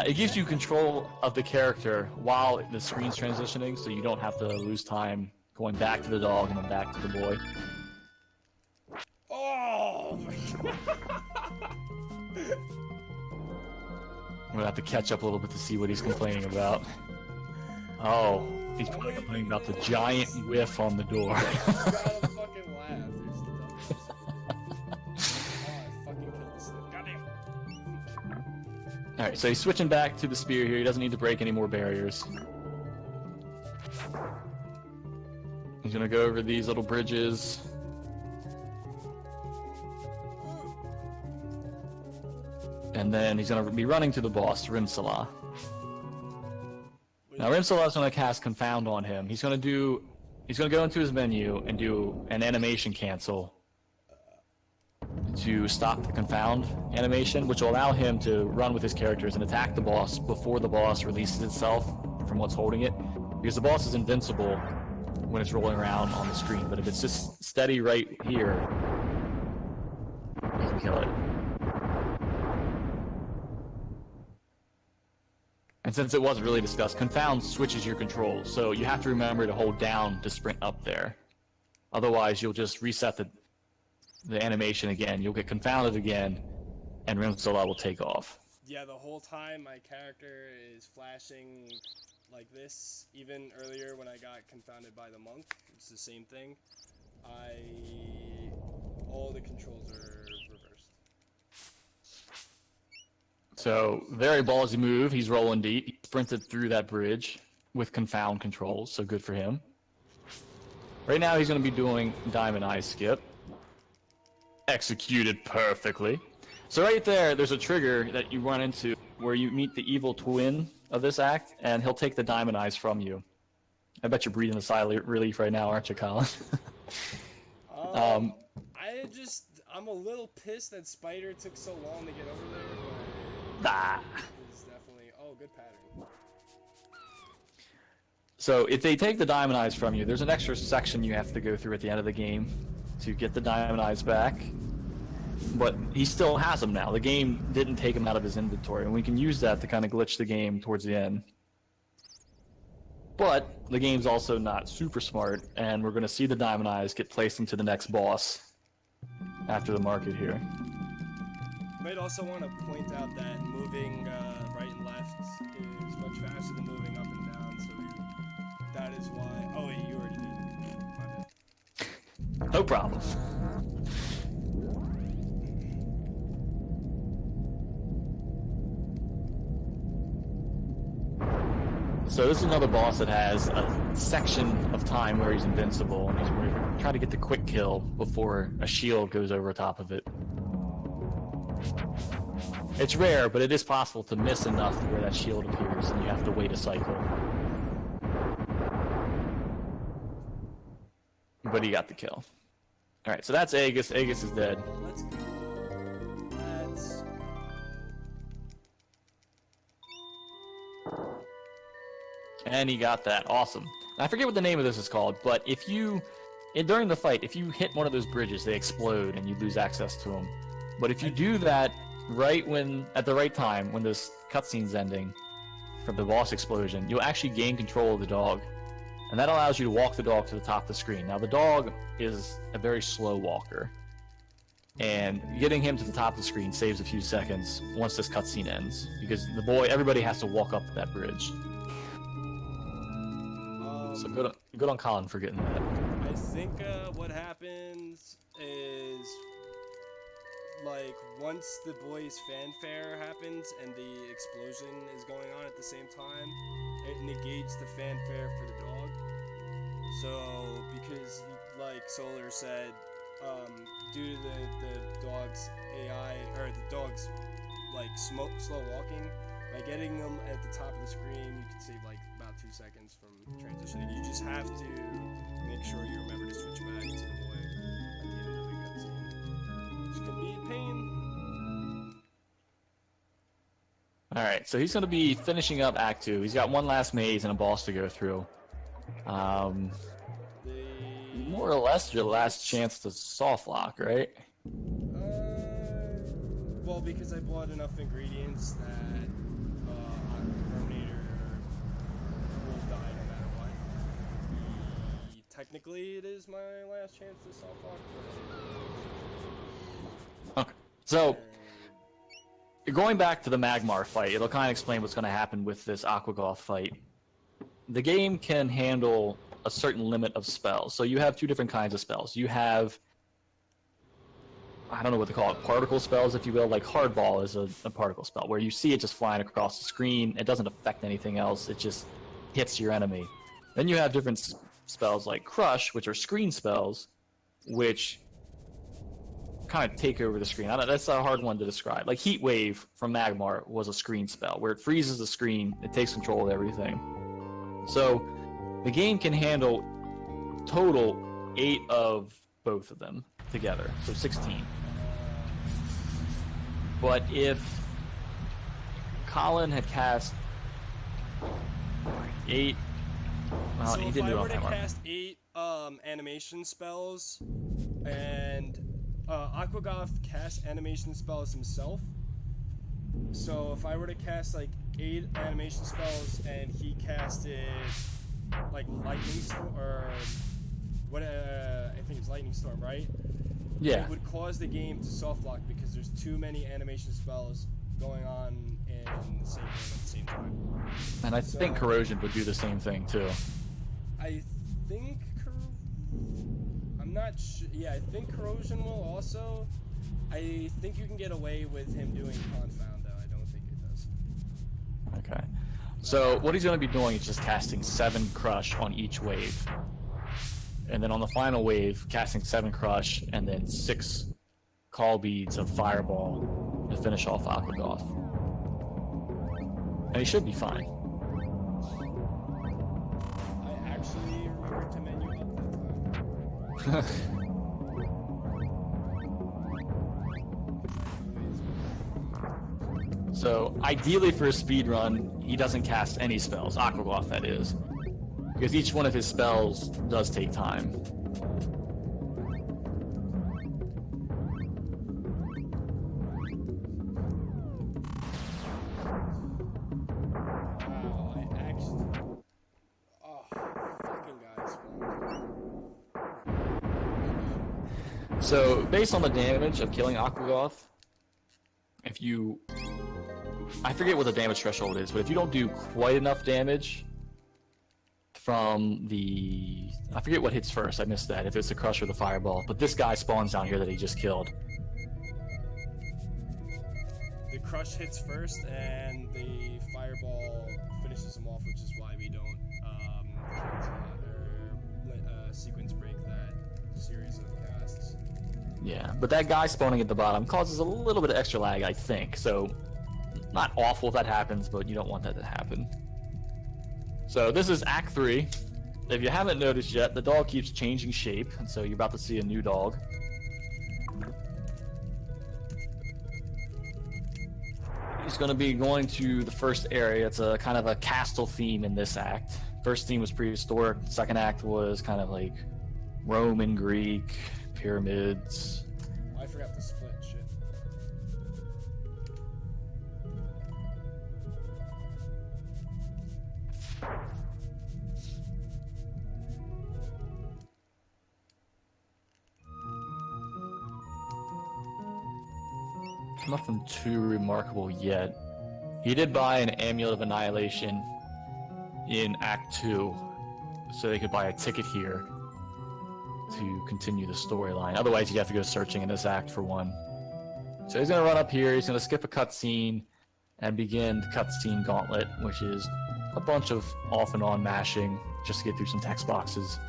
It gives you control of the character while the screen's transitioning, so you don't have to lose time going back to the dog and then back to the boy. Oh! I'm gonna have to catch up a little bit to see what he's complaining about. Oh, he's probably complaining about the giant whiff on the door. Gotta fucking laugh. Alright, so he's switching back to the spear here. He doesn't need to break any more barriers. He's gonna go over these little bridges. And then he's gonna be running to the boss, Rimsalah. Now Rimsalah is gonna cast Confound on him. He's gonna go into his menu and do an animation cancel to stop the Confound animation, which will allow him to run with his characters and attack the boss before the boss releases itself from what's holding it. Because the boss is invincible when it's rolling around on the screen, but if it's just steady right here, you can kill it. And since it wasn't really discussed, Confound switches your controls, so you have to remember to hold down to sprint up there. Otherwise, you'll just reset the animation again. You'll get confounded again, and Rimsalah will take off. Yeah, the whole time my character is flashing like this. Even earlier when I got confounded by the monk, it's the same thing. All the controls are reversed. So, very ballsy move. He's rolling deep. He sprinted through that bridge with Confound controls, so good for him. Right now he's going to be doing Diamond Eye Skip. Executed perfectly. So right there's a trigger that you run into where you meet the evil twin of this act, and he'll take the Diamond Eyes from you. I bet you're breathing a sigh of relief right now, aren't you, Colin? I'm a little pissed that Spider took so long to get over there, Ah. but it's definitely... Oh, good pattern. So if they take the Diamond Eyes from you, there's an extra section you have to go through at the end of the game to get the Diamond Eyes back. But he still has them now. The game didn't take them out of his inventory, and we can use that to kind of glitch the game towards the end. But the game's also not super smart, and we're going to see the Diamond Eyes get placed into the next boss after the market here. Might also want to point out that moving right and left is much faster than moving up and down, so that is why... Oh wait, you already did. My bad. No problem. So this is another boss that has a section of time where he's invincible, and he's going to try to get the quick kill before a shield goes over top of it. It's rare, but it is possible to miss enough where that shield appears, and you have to wait a cycle. But he got the kill. Alright, so that's Aegis. Aegis is dead. Let's go. Let's go. And he got that. Awesome. I forget what the name of this is called, but if you... during the fight, if you hit one of those bridges, they explode and you lose access to them. But if you do that at the right time, when this cutscene's ending from the boss explosion, you'll actually gain control of the dog. And that allows you to walk the dog to the top of the screen. Now, the dog is a very slow walker. And getting him to the top of the screen saves a few seconds once this cutscene ends. Because everybody has to walk up that bridge. So good on Colin for getting that. I think what happens is, like, once the boys' fanfare happens and the explosion is going on at the same time, it negates the fanfare for the dog. So, because, like Solar said, due to the dog's AI, or the dog's, like, slow walking, by getting them at the top of the screen, you can save, like, about 2 seconds from transitioning. You just have to make sure you remember to switch back to the boy at the end of the cutscene, which can be a pain. Alright, so he's going to be finishing up Act 2. He's got one last maze and a boss to go through. More or less your last chance to soft lock, right? Well, because I bought enough ingredients that Verminator will die no matter what. Technically, it is my last chance to soft lock. Okay, so going back to the Magmar fight, it'll kind of explain what's going to happen with this Aquagoth fight. The game can handle a certain limit of spells. So you have two different kinds of spells. You have, I don't know what to call it, particle spells, if you will. Like Hardball is a particle spell, where you see it just flying across the screen. It doesn't affect anything else. It just hits your enemy. Then you have different spells like Crush, which are screen spells, which kind of take over the screen. That's a hard one to describe. Like Heat Wave from Magmar was a screen spell, where it freezes the screen, it takes control of everything. So the game can handle total 8 of both of them together, so 16. But if Colin had cast 8, well, So he if didn't I do it were on to that one. cast 8 animation spells, and Aquagoth casts animation spells himself, so if I were to cast like 8 animation spells and he casted like Lightning Storm, or what? I think it's Lightning Storm, right? Yeah. It would cause the game to soft lock because there's too many animation spells going on in the same game at the same time. And I think Corrosion would do the same thing too. I think I'm not sure. Yeah, I think Corrosion will also. I think you can get away with him doing Confound, though. I don't think it does. Okay. So what he's going to be doing is just casting 7 Crush on each wave. And then on the final wave, casting 7 Crush and then 6 Call Beads of Fireball to finish off Aquagoth. And he should be fine. I actually remembered to menu up that time. So ideally for a speed run, he doesn't cast any spells, Aquagoth that is, because each one of his spells does take time. Wow, I actually. Oh, fucking guys. So based on the damage of killing Aquagoth, if you, I forget what the damage threshold is, but if you don't do quite enough damage from the, I forget what hits first, I missed that, if it's the Crush or the Fireball, but this guy spawns down here that he just killed. The Crush hits first, and the Fireball finishes him off, which is why we don't sequence break that series of casts. Yeah. But that guy spawning at the bottom causes a little bit of extra lag, I think. So, not awful if that happens, but you don't want that to happen. So this is Act 3. If you haven't noticed yet, the dog keeps changing shape, and so you're about to see a new dog. He's going to be going to the first area. It's a kind of a castle theme in this act. First theme was prehistoric. Second act was kind of like Roman, Greek, pyramids. I forgot to split shit. Nothing too remarkable yet. He did buy an Amulet of Annihilation in Act 2, so they could buy a ticket here to continue the storyline. Otherwise, you'd have to go searching in this act for one. So he's going to run up here, he's going to skip a cutscene, and begin the cutscene gauntlet, which is a bunch of off and on mashing just to get through some text boxes.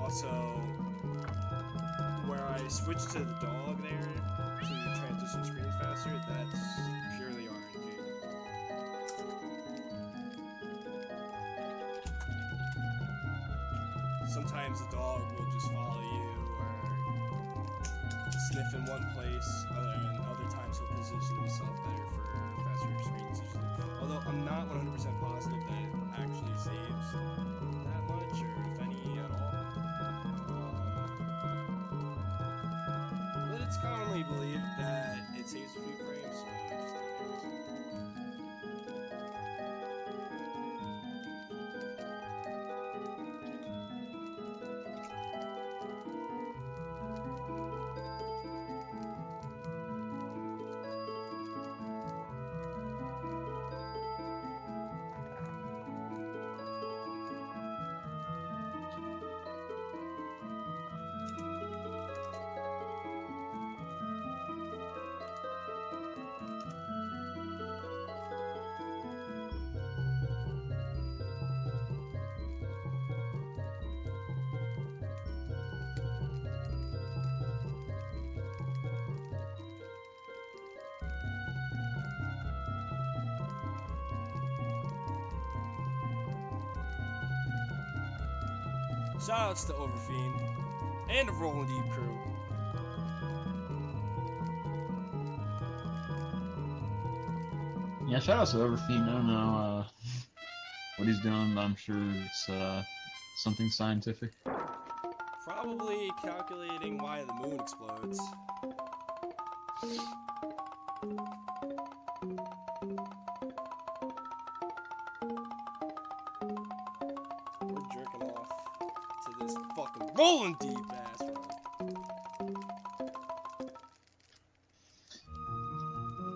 Also, where I switched to the dog there to transition screens faster, that's purely RNG. Sometimes the dog will just follow you or sniff in one place, and other times he'll position himself better for faster screen decisions. Although I'm not 100% positive that it actually saves that much, or if any at all. But it's commonly believed that it saves a few frames, so just shoutouts to Overfiend and the Rollin Deep crew. Yeah, shout out to Everfiend. I don't know what he's doing, but I'm sure it's something scientific. Probably calculating why the moon explodes. We're jerking off to this fucking Rollin Deep ass run.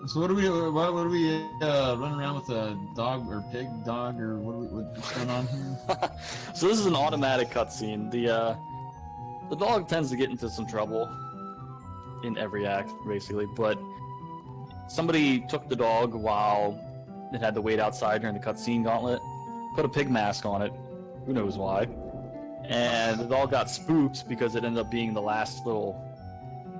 So what are we running around with a dog or pig dog or what's going on here? So this is an automatic cutscene. The dog tends to get into some trouble in every act, basically, but somebody took the dog while it had to wait outside during the cutscene gauntlet, put a pig mask on it, who knows why, and the dog got spooked because it ended up being the last little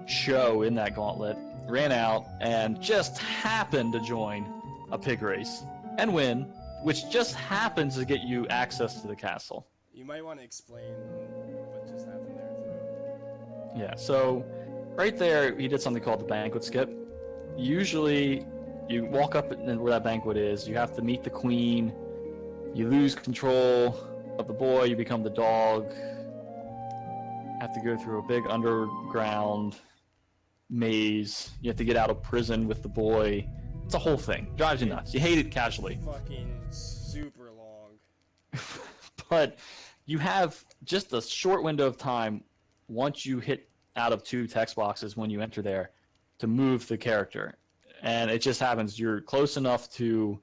show in that gauntlet, ran out, and just happened to join a pig race and win, which just happens to get you access to the castle. You might want to explain what just happened there, too. Yeah, so right there, he did something called the banquet skip. Usually, you walk up where that banquet is, you have to meet the queen, you lose control of the boy, you become the dog, have to go through a big underground maze, you have to get out of prison with the boy. It's a whole thing. Drives you nuts. You hate it casually. Fucking super long. But you have just a short window of time once you hit out of 2 text boxes when you enter there to move the character. And it just happens you're close enough to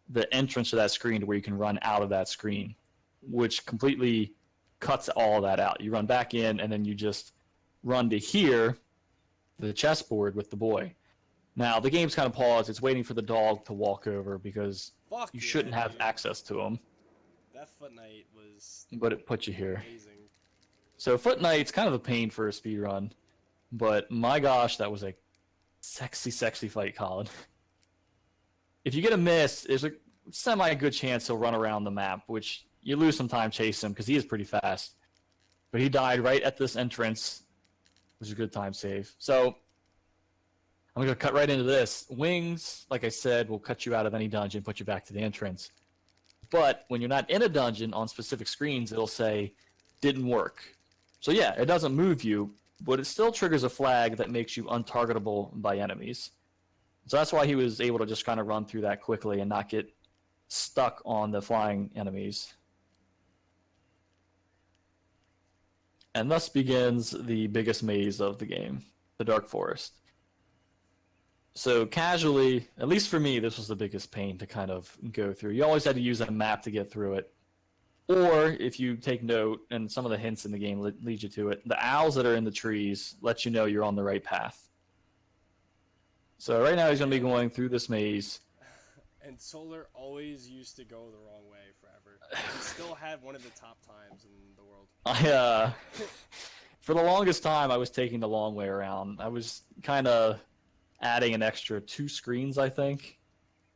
the entrance to that screen to where you can run out of that screen, which completely cuts all that out. You run back in and then you just run to here, the chessboard with the boy. Now, the game's kind of paused. It's waiting for the dog to walk over because Fuck you yeah, shouldn't have dude. access to him. That Foot Knight was But it put you here. amazing. So Foot Knight's kind of a pain for a speedrun. But my gosh, that was a sexy, sexy fight, Colin. If you get a miss, there's a semi-good chance he'll run around the map, which you lose some time chasing him because he is pretty fast. But he died right at this entrance, which is a good time save. So I'm going to cut right into this. Wings, like I said, will cut you out of any dungeon, put you back to the entrance. But when you're not in a dungeon on specific screens, it'll say, didn't work. So yeah, it doesn't move you, but it still triggers a flag that makes you untargetable by enemies. So that's why he was able to just kind of run through that quickly and not get stuck on the flying enemies. And thus begins the biggest maze of the game, the Dark Forest. So casually, at least for me, this was the biggest pain to kind of go through. You always had to use a map to get through it. Or, if you take note, and some of the hints in the game lead you to it, the owls that are in the trees let you know you're on the right path. So right now he's going to be going through this maze. And Solar always used to go the wrong way forever. He still had one of the top times in the world. For the longest time, I was taking the long way around. I was kind of adding an extra 2 screens, I think.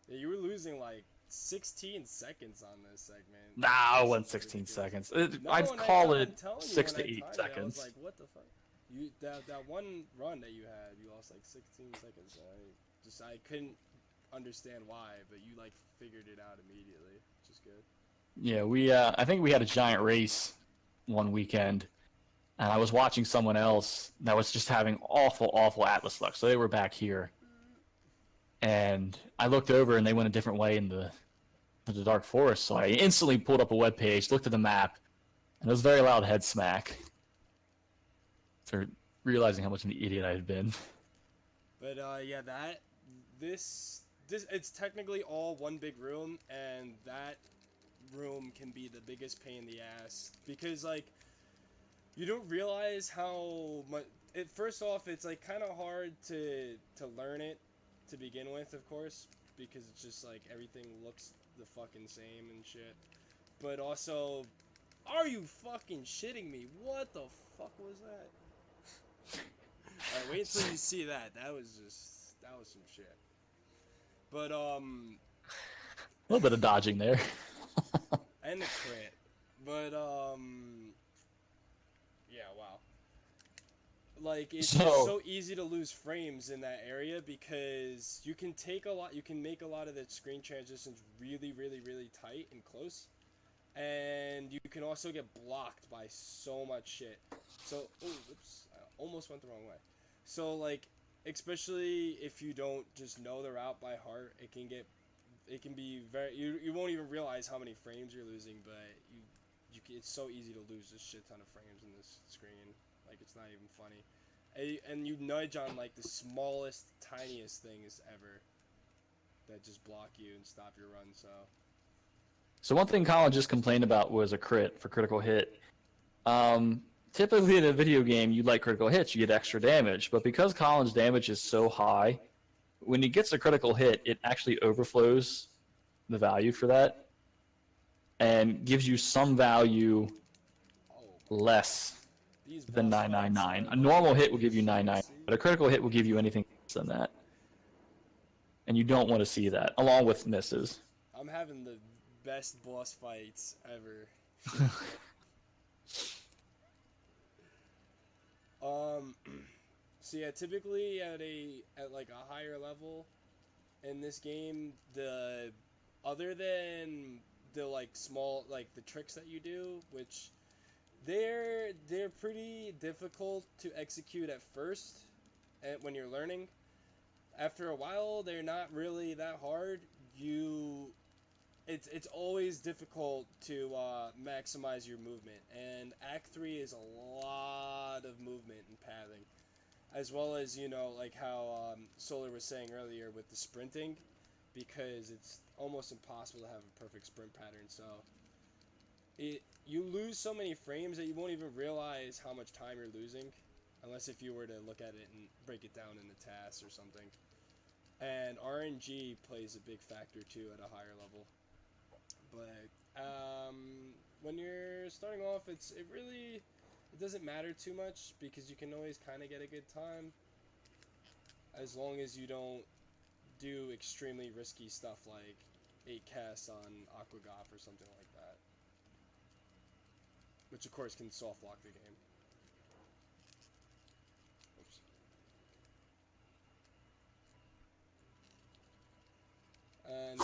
Yeah, you were losing like 16 seconds on this segment. Nah, it wasn't 16 seconds. I'd call it 6 to 8 seconds. I was like, what the fuck? That one run that you had, you lost like 16 seconds. I couldn't understand why, but you like figured it out immediately, which is good. Yeah, I think we had a giant race one weekend, and I was watching someone else that was just having awful Atlas luck. So they were back here, and I looked over, and they went a different way in the Dark Forest. So I instantly pulled up a web page, looked at the map, and it was a very loud head smack for realizing how much of an idiot I had been. But yeah, this it's technically all one big room, and that room can be the biggest pain in the ass because like you don't realize how much. First off, it's like kind of hard to learn it to begin with, of course, because it's just like everything looks the fucking same and shit. But also, are you fucking shitting me? What the fuck was that? Alright, wait until you see that. That was some shit. But a little bit of dodging there. and the crit. But yeah, wow. Like it's just so easy to lose frames in that area because you can make a lot of the screen transitions really tight and close. And you can also get blocked by so much shit. So, oops, I almost went the wrong way. So like, especially if you don't just know the route by heart, it can be very, you won't even realize how many frames you're losing, but it's so easy to lose a shit ton of frames in this screen. Like, it's not even funny. And you nudge on like the smallest, tiniest things ever that just block you and stop your run, So one thing Colin just complained about was a crit for critical hit. Typically in a video game, you like critical hits, you get extra damage. But because Colin's damage is so high, when he gets a critical hit, it actually overflows the value for that and gives you some value less than 999. A normal hit will give you 999, but a critical hit will give you anything less than that. And you don't want to see that, along with misses. I'm having the best boss fights ever. So yeah, typically at like a higher level in this game, other than the like small like the tricks that you do, which they're pretty difficult to execute at first, when you're learning. After a while, they're not really that hard. It's always difficult to maximize your movement, and Act 3 is a lot of movement and pathing, as well as, you know, like how Solar was saying earlier with the sprinting, because it's almost impossible to have a perfect sprint pattern, so you lose so many frames that you won't even realize how much time you're losing, unless if you were to look at it and break it down into tasks or something. And RNG plays a big factor too at a higher level. But when you're starting off, it doesn't matter too much because you can always kind of get a good time as long as you don't do extremely risky stuff like 8 casts on Aquagoth or something like that, which of course can soft lock the game. Oops. And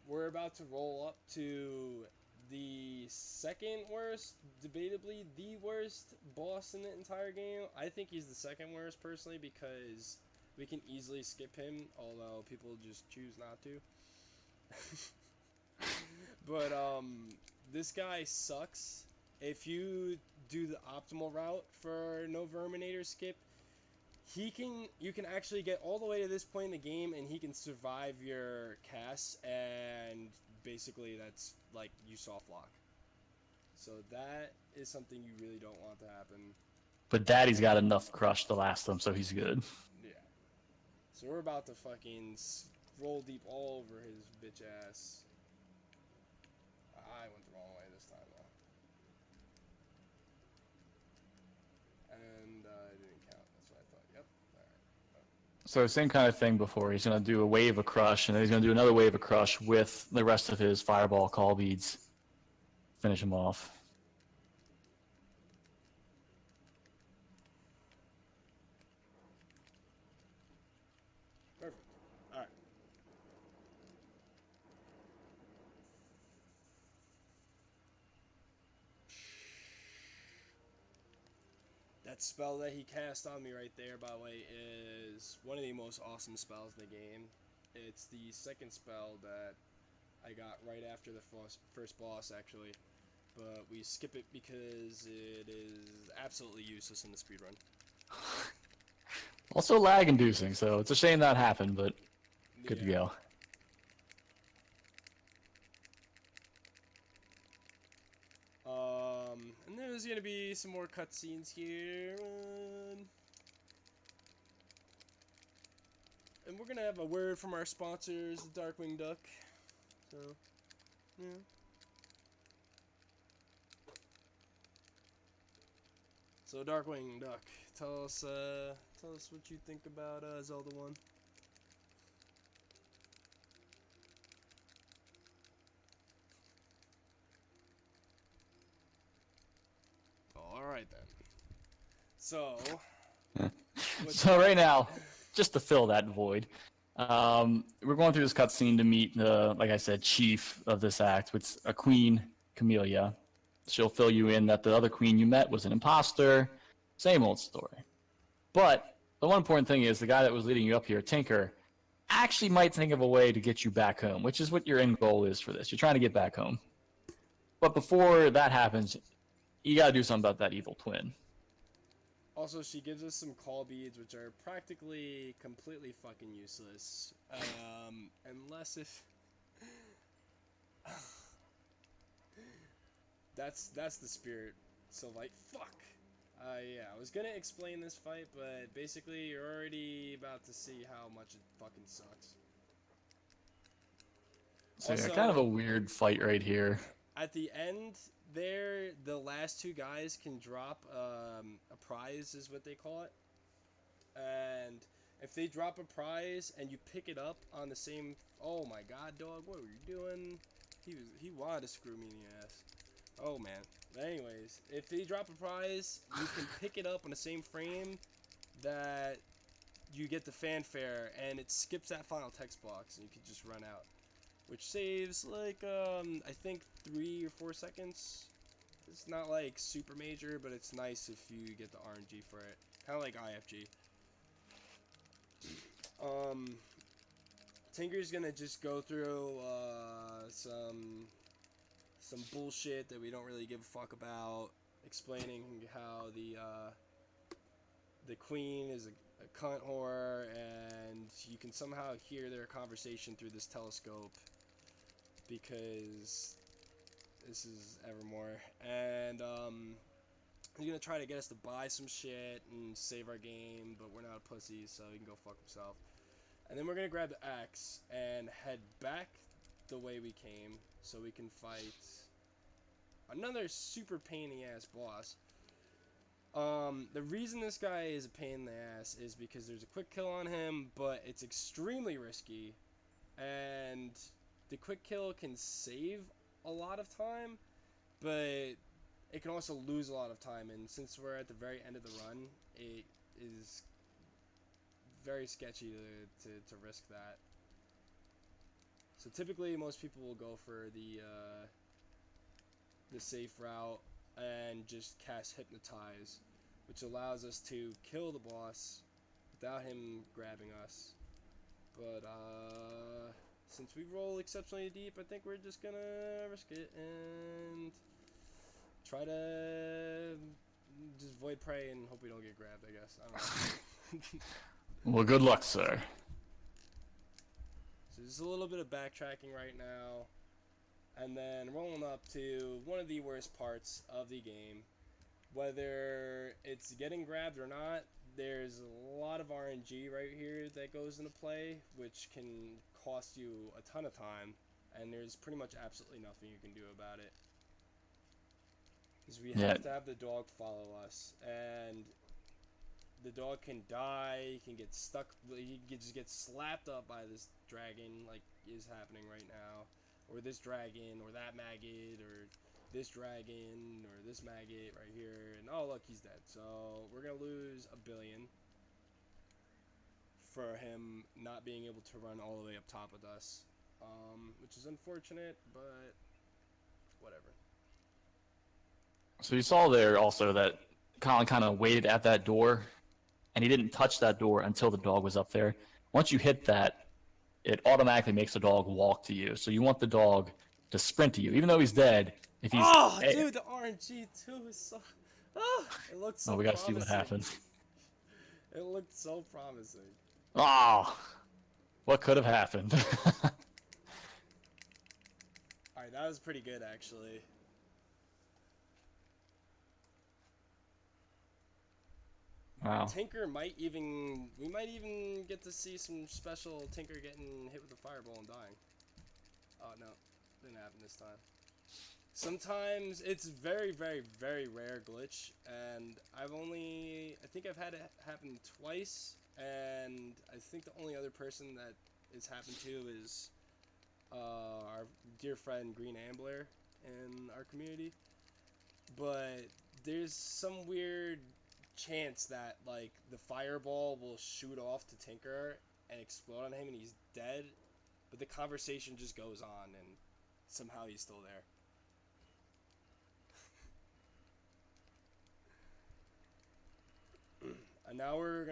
we're about to roll up to the second worst, debatably the worst boss in the entire game. I think he's the second worst personally because we can easily skip him, although people just choose not to. But this guy sucks. If you do the optimal route for no Verminator skip, you can actually get all the way to this point in the game and he can survive your cast, and basically that's like you soft lock. So that is something you really don't want to happen. But Daddy's got enough crush to last him, so he's good. Yeah. So we're about to fucking roll deep all over his bitch ass. I went the wrong way this time though. And it didn't count. That's what I thought. Yep. Alright. So same kind of thing before. He's going to do a wave of crush, and then he's going to do another wave of crush with the rest of his fireball call beads. Finish him off. Perfect. Alright. That spell that he cast on me right there, by the way, is one of the most awesome spells in the game. It's the second spell that I got right after the first boss, actually. But we skip it because it is absolutely useless in the speedrun. Also lag-inducing, so it's a shame that happened, but good to go. And there's gonna be some more cutscenes here. And we're gonna have a word from our sponsors, the Darkwing Duck. So, yeah. So Darkwing Duck, tell us what you think about Zelda 1. All right then. So. So right now, just to fill that void, we're going through this cutscene to meet the, like I said, chief of this act, which is a queen, Camellia. She'll fill you in that the other queen you met was an imposter. Same old story. But the one important thing is the guy that was leading you up here, Tinker, actually might think of a way to get you back home, which is what your end goal is for this. You're trying to get back home. But before that happens, you gotta do something about that evil twin. Also, she gives us some call beads, which are practically completely fucking useless. Unless if... That's the spirit. So, like, fuck! Yeah, I was gonna explain this fight, but basically you're already about to see how much it fucking sucks. So Also, yeah, kind of a weird fight right here. At the end there, the last two guys can drop a prize, is what they call it. And if they drop a prize and you pick it up on the same... Oh my god, dog, what were you doing? He wanted to screw me in the ass. Oh man. But anyways, if they drop a prize, you can pick it up on the same frame that you get the fanfare, and it skips that final text box, and you can just run out. Which saves, like, I think 3 or 4 seconds. It's not, like, super major, but it's nice if you get the RNG for it. Kind of like IFG. Tinker's gonna just go through, some bullshit that we don't really give a fuck about, explaining how the queen is a cunt whore, and you can somehow hear their conversation through this telescope, because this is Evermore, and he's gonna try to get us to buy some shit and save our game, but we're not a pussy, so he can go fuck himself. And then we're gonna grab the axe and head back the way we came so we can fight another super pain in the ass boss. The reason this guy is a pain in the ass is because there's a quick kill on him, but it's extremely risky, and the quick kill can save a lot of time, but it can also lose a lot of time, and since we're at the very end of the run, it is very sketchy to risk that. So typically most people will go for the safe route and just cast Hypnotize, which allows us to kill the boss without him grabbing us. But since we roll exceptionally deep, I think we're just gonna risk it and try to just void prey and hope we don't get grabbed, I guess. I don't know. Well, good luck, sir. So just a little bit of backtracking right now, and then rolling up to one of the worst parts of the game. Whether it's getting grabbed or not, there's a lot of RNG right here that goes into play, which can cost you a ton of time, and there's pretty much absolutely nothing you can do about it. Because we have to have the dog follow us, and the dog can die, he can get stuck, he can just get slapped up by this dragon like is happening right now, or this dragon, or that maggot, or this dragon, or this maggot right here, and oh look, he's dead. So we're gonna lose 1 billion for him not being able to run all the way up top with us, which is unfortunate, but whatever. So you saw there also that Colin kind of waited at that door, and he didn't touch that door until the dog was up there. Once you hit that, it automatically makes the dog walk to you. So you want the dog to sprint to you, even though he's dead. If he's dude, the RNG too is so. It looked so. Oh, we gotta promising. see what happens. It looked so promising. Oh, what could have happened? Alright, that was pretty good actually. Wow. Tinker we might even get to see some special Tinker getting hit with a fireball and dying. Oh no, didn't happen this time. Sometimes it's very, very, very rare glitch, and I think I've had it happen twice, and I think the only other person that it's happened to is our dear friend Green Ambler in our community. But there's some weird chance that like the fireball will shoot off to Tinker and explode on him and he's dead, but the conversation just goes on and somehow he's still there. And now we're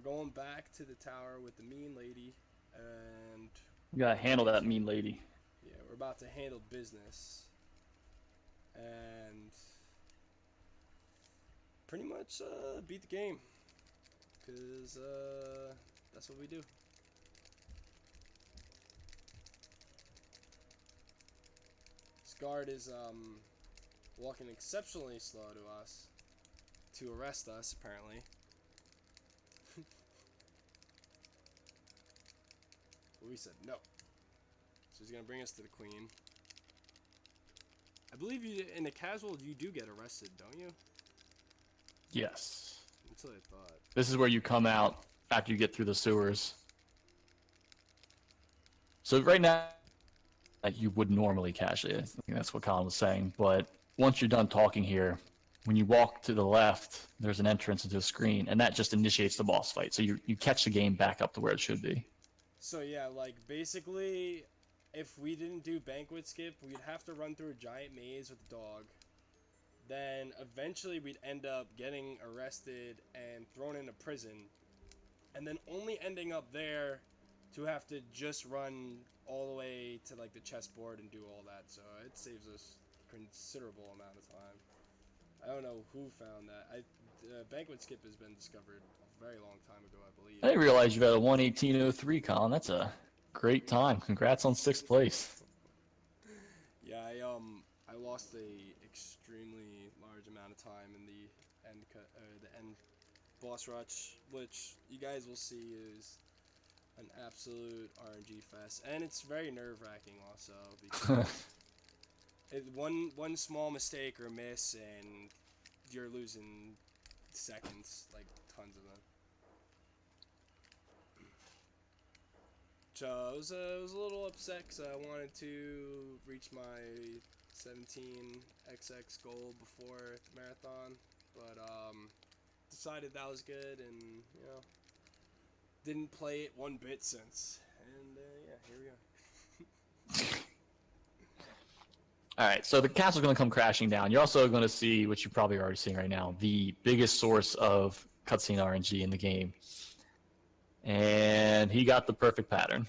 going back to the tower with the mean lady, and You gotta handle that mean lady. yeah, we're about to handle business and pretty much beat the game, because that's what we do. This guard is walking exceptionally slow to us, to arrest us apparently. But we said no. So he's gonna bring us to the queen. I believe you in the casual you do get arrested, don't you? Yes. That's what I thought. This is where you come out after you get through the sewers. So right now, like you would normally cache it. I think that's what Colin was saying. But once you're done talking here, when you walk to the left, there's an entrance into a screen, and that just initiates the boss fight. So you catch the game back up to where it should be. So yeah, like basically, if we didn't do banquet skip, we'd have to run through a giant maze with a dog. Then eventually we'd end up getting arrested and thrown into prison, and then only ending up there to have to just run all the way to like the chessboard and do all that. So it saves us a considerable amount of time. I don't know who found that. Banquet skip has been discovered a very long time ago, I believe. I didn't realize you had a 1:18:03, Colin. That's a great time. Congrats on 6th place. Yeah, I lost a extremely large amount of time in the end boss rush, which you guys will see is an absolute RNG fest, and it's very nerve-wracking also because one small mistake or miss and you're losing seconds, like tons of them. So I was a little upset because I wanted to reach my 17xx goal before the marathon, but decided that was good, and you know, didn't play it one bit since, and yeah, here we are. All right, so the castle's going to come crashing down. You're also going to see, which you're probably already seeing right now, the biggest source of cutscene RNG in the game. And he got the perfect pattern.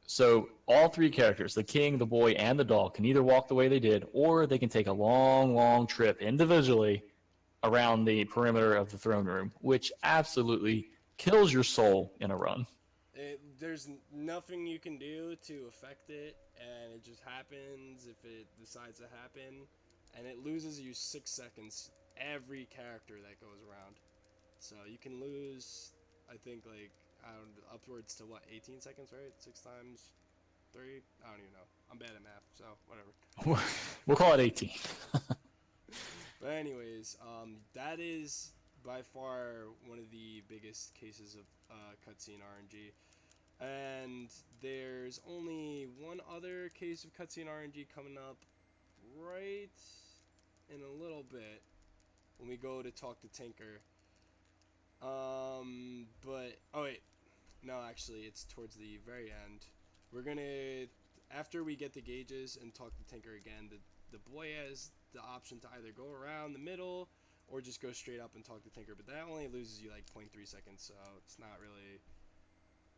So all three characters, the king, the boy, and the dog, can either walk the way they did, or they can take a long, long trip individually around the perimeter of the throne room, which absolutely kills your soul in a run. There's nothing you can do to affect it, and it just happens if it decides to happen, and it loses you 6 seconds every character that goes around. So you can lose, I think, like, I don't know, upwards to what, 18 seconds, right? 6 times 3? I don't even know. I'm bad at math, so whatever. We'll call it 18. But anyways, that is by far one of the biggest cases of cutscene RNG. And there's only one other case of cutscene RNG coming up right in a little bit when we go to talk to Tinker. But oh wait, no, actually, it's towards the very end. We're gonna, after we get the gauges and talk to Tinker again, the boy has the option to either go around the middle or just go straight up and talk to Tinker. But that only loses you like 0.3 seconds, so it's not really.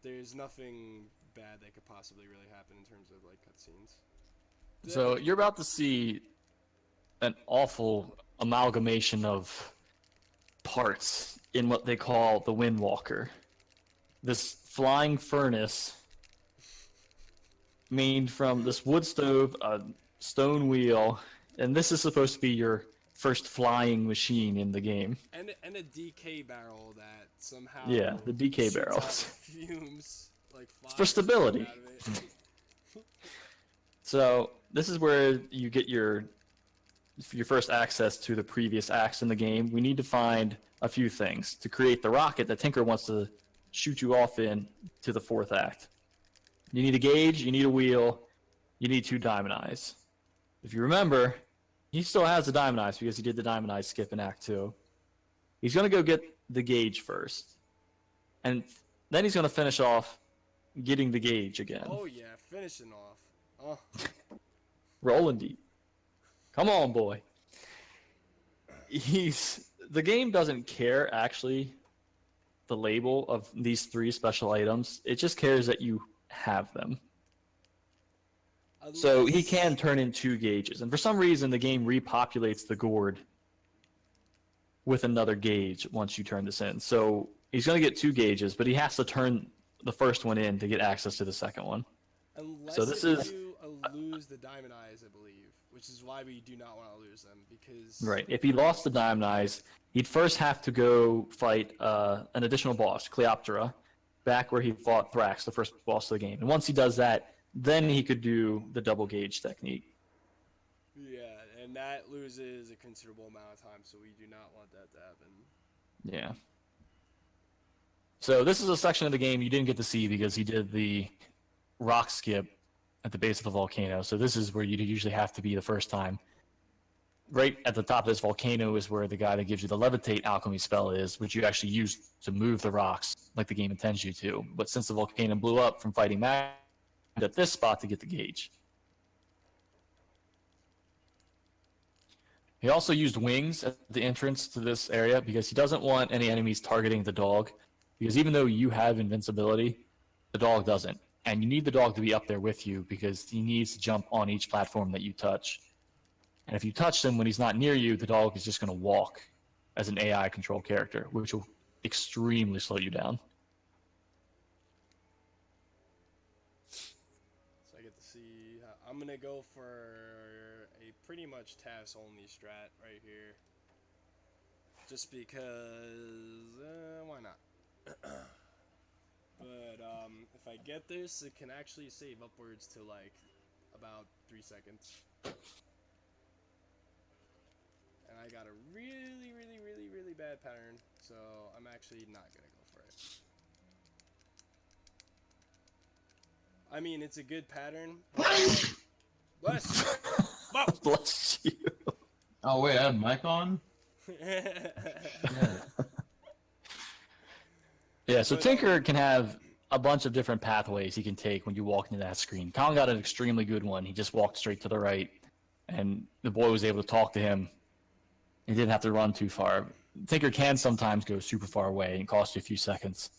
There's nothing bad that could possibly really happen in terms of like cutscenes. So you're about to see an awful amalgamation of parts in what they call the Windwalker. This flying furnace made from this wood stove, a stone wheel, and this is supposed to be your first flying machine in the game. And a DK barrel that somehow the DK shoots barrels. out fumes like For stability. out of it. So this is where you get your first access to the previous acts in the game. We need to find a few things to create the rocket that Tinker wants to shoot you off in to the fourth act. You need a gauge, you need a wheel, you need 2 diamond eyes. If you remember, he still has the diamond eyes because he did the diamond eyes skip in Act 2. He's going to go get the gauge first. And then he's going to finish off getting the gauge again. Oh yeah, finishing off. Oh. Rolling deep. Come on, boy. The game doesn't care, actually, the label of these 3 special items. It just cares that you have them. So he can turn in 2 gauges. And for some reason, the game repopulates the gourd with another gauge once you turn this in. So he's going to get 2 gauges, but he has to turn the first one in to get access to the second one. Unless so this you is lose the diamond eyes, I believe, which is why we do not want to lose them, because right. If he lost the diamond eyes, he'd first have to go fight an additional boss, Cleopatra, back where he fought Thrax, the first boss of the game. And once he does that, then he could do the double gauge technique. Yeah, and that loses a considerable amount of time, so we do not want that to happen. Yeah. So this is a section of the game you didn't get to see because he did the rock skip at the base of the volcano. So this is where you usually have to be the first time. Right at the top of this volcano is where the guy that gives you the levitate alchemy spell is, which you actually use to move the rocks like the game intends you to. But since the volcano blew up from fighting magma, at this spot to get the gauge. He also used wings at the entrance to this area because he doesn't want any enemies targeting the dog. Because even though you have invincibility, the dog doesn't. And you need the dog to be up there with you because he needs to jump on each platform that you touch. And if you touch him when he's not near you, the dog is just going to walk as an AI control character, which will extremely slow you down. So I get to see, I'm going to go for a pretty much TAS only strat right here. Just because get this, it can actually save upwards to like about 3 seconds. And I got a really bad pattern, so I'm actually not gonna go for it. I mean, it's a good pattern. Bless you. Whoa. Bless you. Oh wait, I have mic on. Yeah, so But, Tinker can have a bunch of different pathways he can take when you walk into that screen. Colin got an extremely good one. He just walked straight to the right, and the boy was able to talk to him. He didn't have to run too far. Tinker can sometimes go super far away and cost you a few seconds.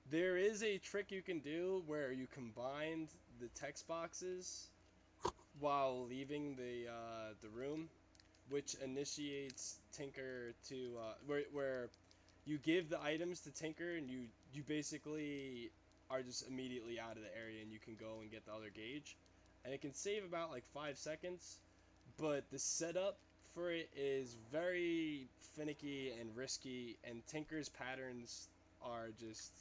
There is a trick you can do where you combine the text boxes while leaving the room, which initiates Tinker to where you give the items to Tinker and you basically are just immediately out of the area and you can go and get the other gauge, and it can save about like 5 seconds, but the setup for it is very finicky and risky, and Tinker's patterns are just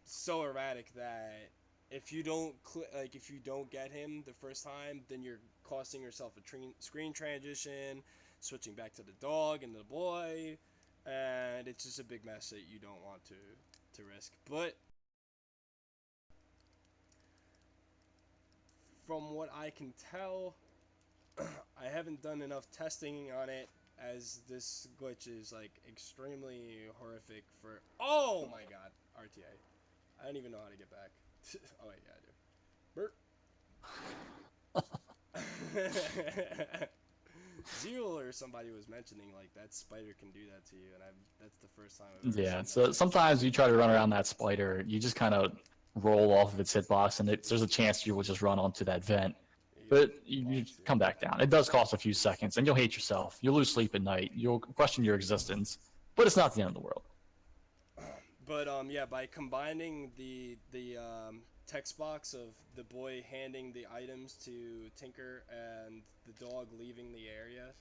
so erratic that if you don't if you don't get him the first time, then you're costing yourself a screen transition, switching back to the dog and the boy, and it's just a big mess that you don't want to risk. But from what I can tell, I haven't done enough testing on it, as this glitch is like extremely horrific for. Oh my god, RTA. I don't even know how to get back. Oh wait, yeah, I do. Zeal or somebody was mentioning like that spider can do that to you, and that's the first time I've ever Yeah, seen so that. sometimes you try to run around that spider, you just kind of roll off of its hitbox, and there's a chance you will just run onto that vent. But you come back down. It does cost a few seconds, and you'll hate yourself. You'll lose sleep at night. You'll question your existence. But it's not the end of the world. But yeah, by combining the text box of the boy handing the items to Tinker and the dog leaving the area,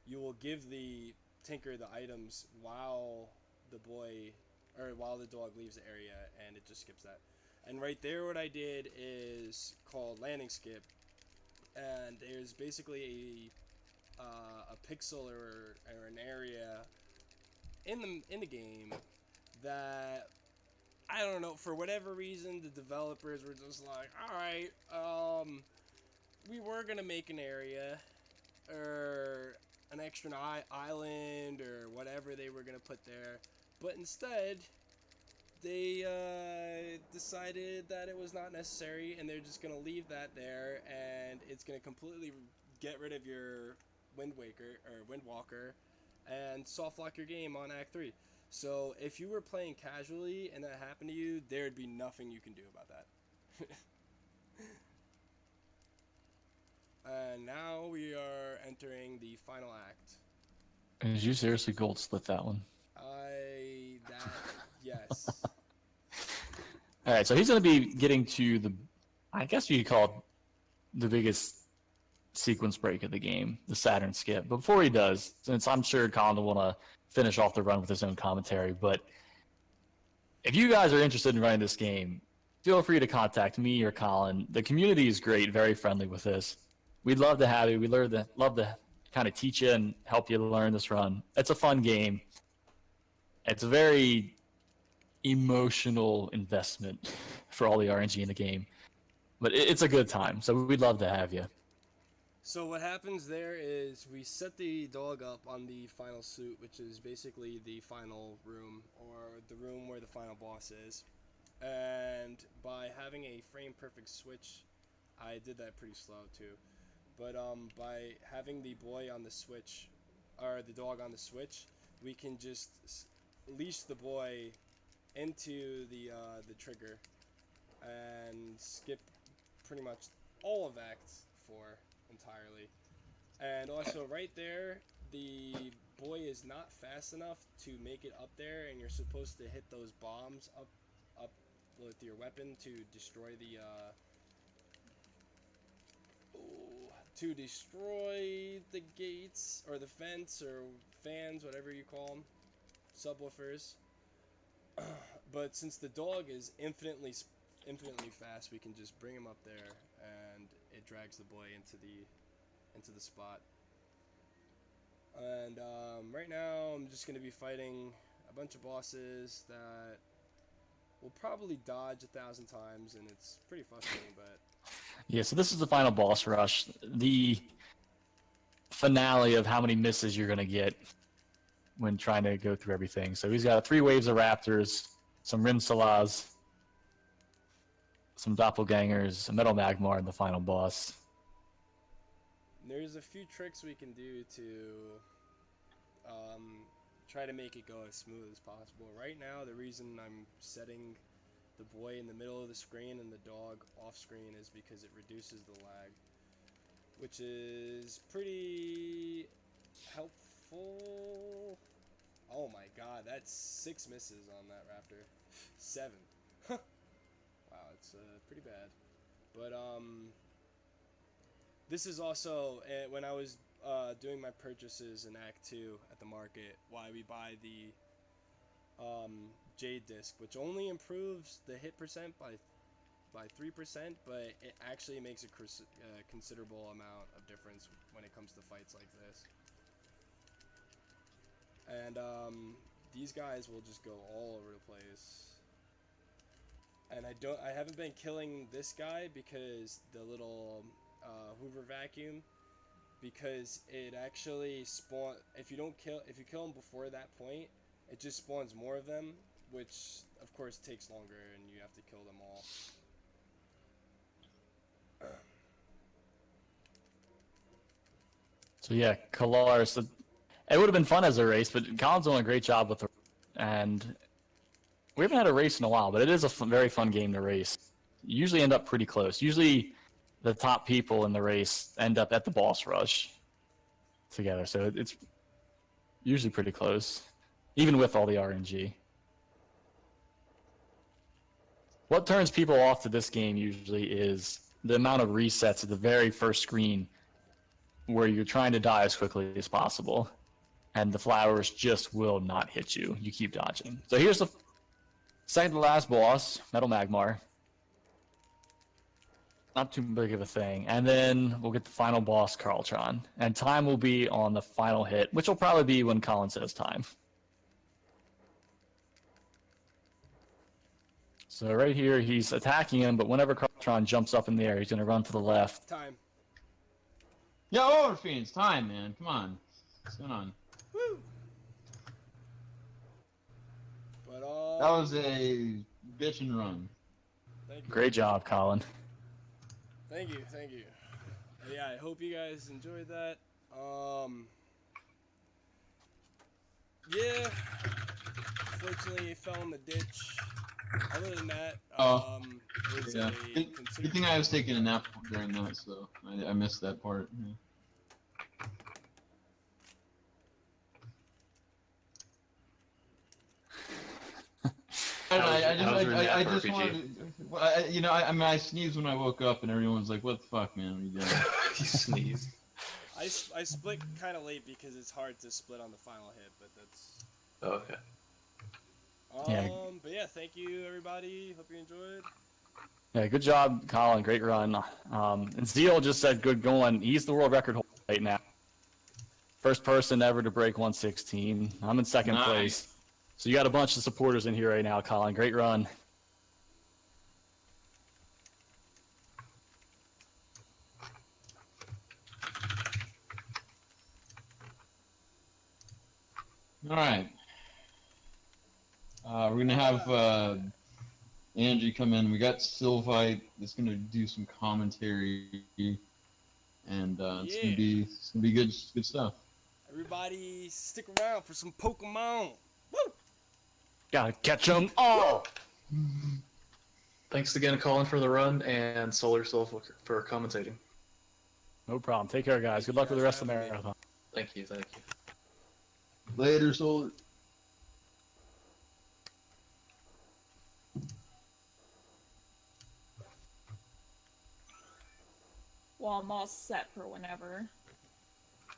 you will give the Tinker the items while the dog leaves the area, and it just skips that. And right there, what I did is called landing skip, and there's basically a pixel or an area in the game that, I don't know, for whatever reason the developers were just like, alright, we were gonna make an area or an extra island or whatever they were gonna put there, but instead they decided that it was not necessary, and they're just gonna leave that there, and it's gonna completely get rid of your Windwalker and soft lock your game on Act 3. So if you were playing casually and that happened to you, there'd be nothing you can do about that. And now we are entering the final act. Did you seriously gold split that one? Yes. All right, so he's going to be getting to the, I guess you could call it the biggest sequence break of the game, the Saturn skip. But before he does, since I'm sure Colin will want to finish off the run with his own commentary, but if you guys are interested in running this game, feel free to contact me or Colin. The community is great, very friendly with this. We'd love to have you. We'd love to kind of teach you and help you learn this run. It's a fun game. It's a very emotional investment for all the RNG in the game. But it's a good time, so we'd love to have you. So what happens there is we set the dog up on the final suit, which is basically the final room, or the room where the final boss is. And by having a frame perfect switch, I did that pretty slow too. But by having the boy on the switch, or the dog on the switch, we can just leash the boy into the trigger and skip pretty much all of Act 4 entirely. And also right there, the boy is not fast enough to make it up there, and you're supposed to hit those bombs up with your weapon to destroy the gates or the fence or fans, whatever you call them, subwoofers. But since the dog is infinitely fast, we can just bring him up there, and it drags the boy into the spot. And right now, I'm just gonna be fighting a bunch of bosses that will probably dodge 1,000 times, and it's pretty frustrating. But Yeah, so this is the final boss rush. The finale of how many misses you're going to get when trying to go through everything. So he's got 3 waves of raptors, some Rinsalaz, some doppelgangers, a metal magmar, and the final boss. there's a few tricks we can do to try to make it go as smooth as possible. Right now, the reason I'm setting the boy in the middle of the screen and the dog off screen is because it reduces the lag, which is pretty helpful. Oh my god, that's 6 misses on that raptor. 7. Wow, it's pretty bad. But this is also when I was doing my purchases in Act 2 at the market, why we buy the Jade disc, which only improves the hit percent by 3%, but it actually makes a considerable amount of difference when it comes to fights like this. And these guys will just go all over the place. And I haven't been killing this guy because the little Hoover vacuum, because it actually if you kill him before that point, it just spawns more of them, which of course takes longer and you have to kill them all. So yeah, Kalar. So it would have been fun as a race, but Colin's doing a great job with it. And we haven't had a race in a while, but it is a very fun game to race. You usually end up pretty close. Usually the top people in the race end up at the boss rush together. So it's usually pretty close, even with all the RNG. What turns people off to this game usually is the amount of resets at the very first screen where you're trying to die as quickly as possible, and the flowers just will not hit you. You keep dodging. So here's the second to last boss, Metal Magmar. Not too big of a thing. And then we'll get the final boss, Carltron. And time will be on the final hit, which will probably be when Colin says time. So right here, he's attacking him, but whenever Carltron jumps up in the air, he's going to run to the left. Time. Yo, Overfiends, time, man. Come on. What's going on? Woo! But That was a bitch and run. thank you. Great job, Colin. Thank you. And yeah, I hope you guys enjoyed that. Yeah. Fortunately, it fell in the ditch. Other than that, it was Yeah. a Good thing I was taking a nap during that, so I missed that part. Yeah. I just wanted to, you know, I mean, I sneezed when I woke up, and everyone's like, "What the fuck, man? What are you doing?" You sneeze. I split kind of late because it's hard to split on the final hit, but that's. Oh, okay. But yeah, thank you everybody. Hope you enjoyed. Yeah, good job, Colin. Great run. And Zeal just said good going. He's the world record holder right now. First person ever to break 116. I'm in second place. So you got a bunch of supporters in here right now, Colin. Great run. All right. We're gonna have Angie come in. We got Sylvite that's gonna do some commentary, and it's gonna be good stuff. Everybody, stick around for some Pokemon. Woo! Gotta catch them all. Thanks again, Colin, for the run, and Solar Self for commentating. No problem. Take care, guys. Good luck with the rest of the marathon. Thank you. Later, Solar. Well, I'm all set for whenever.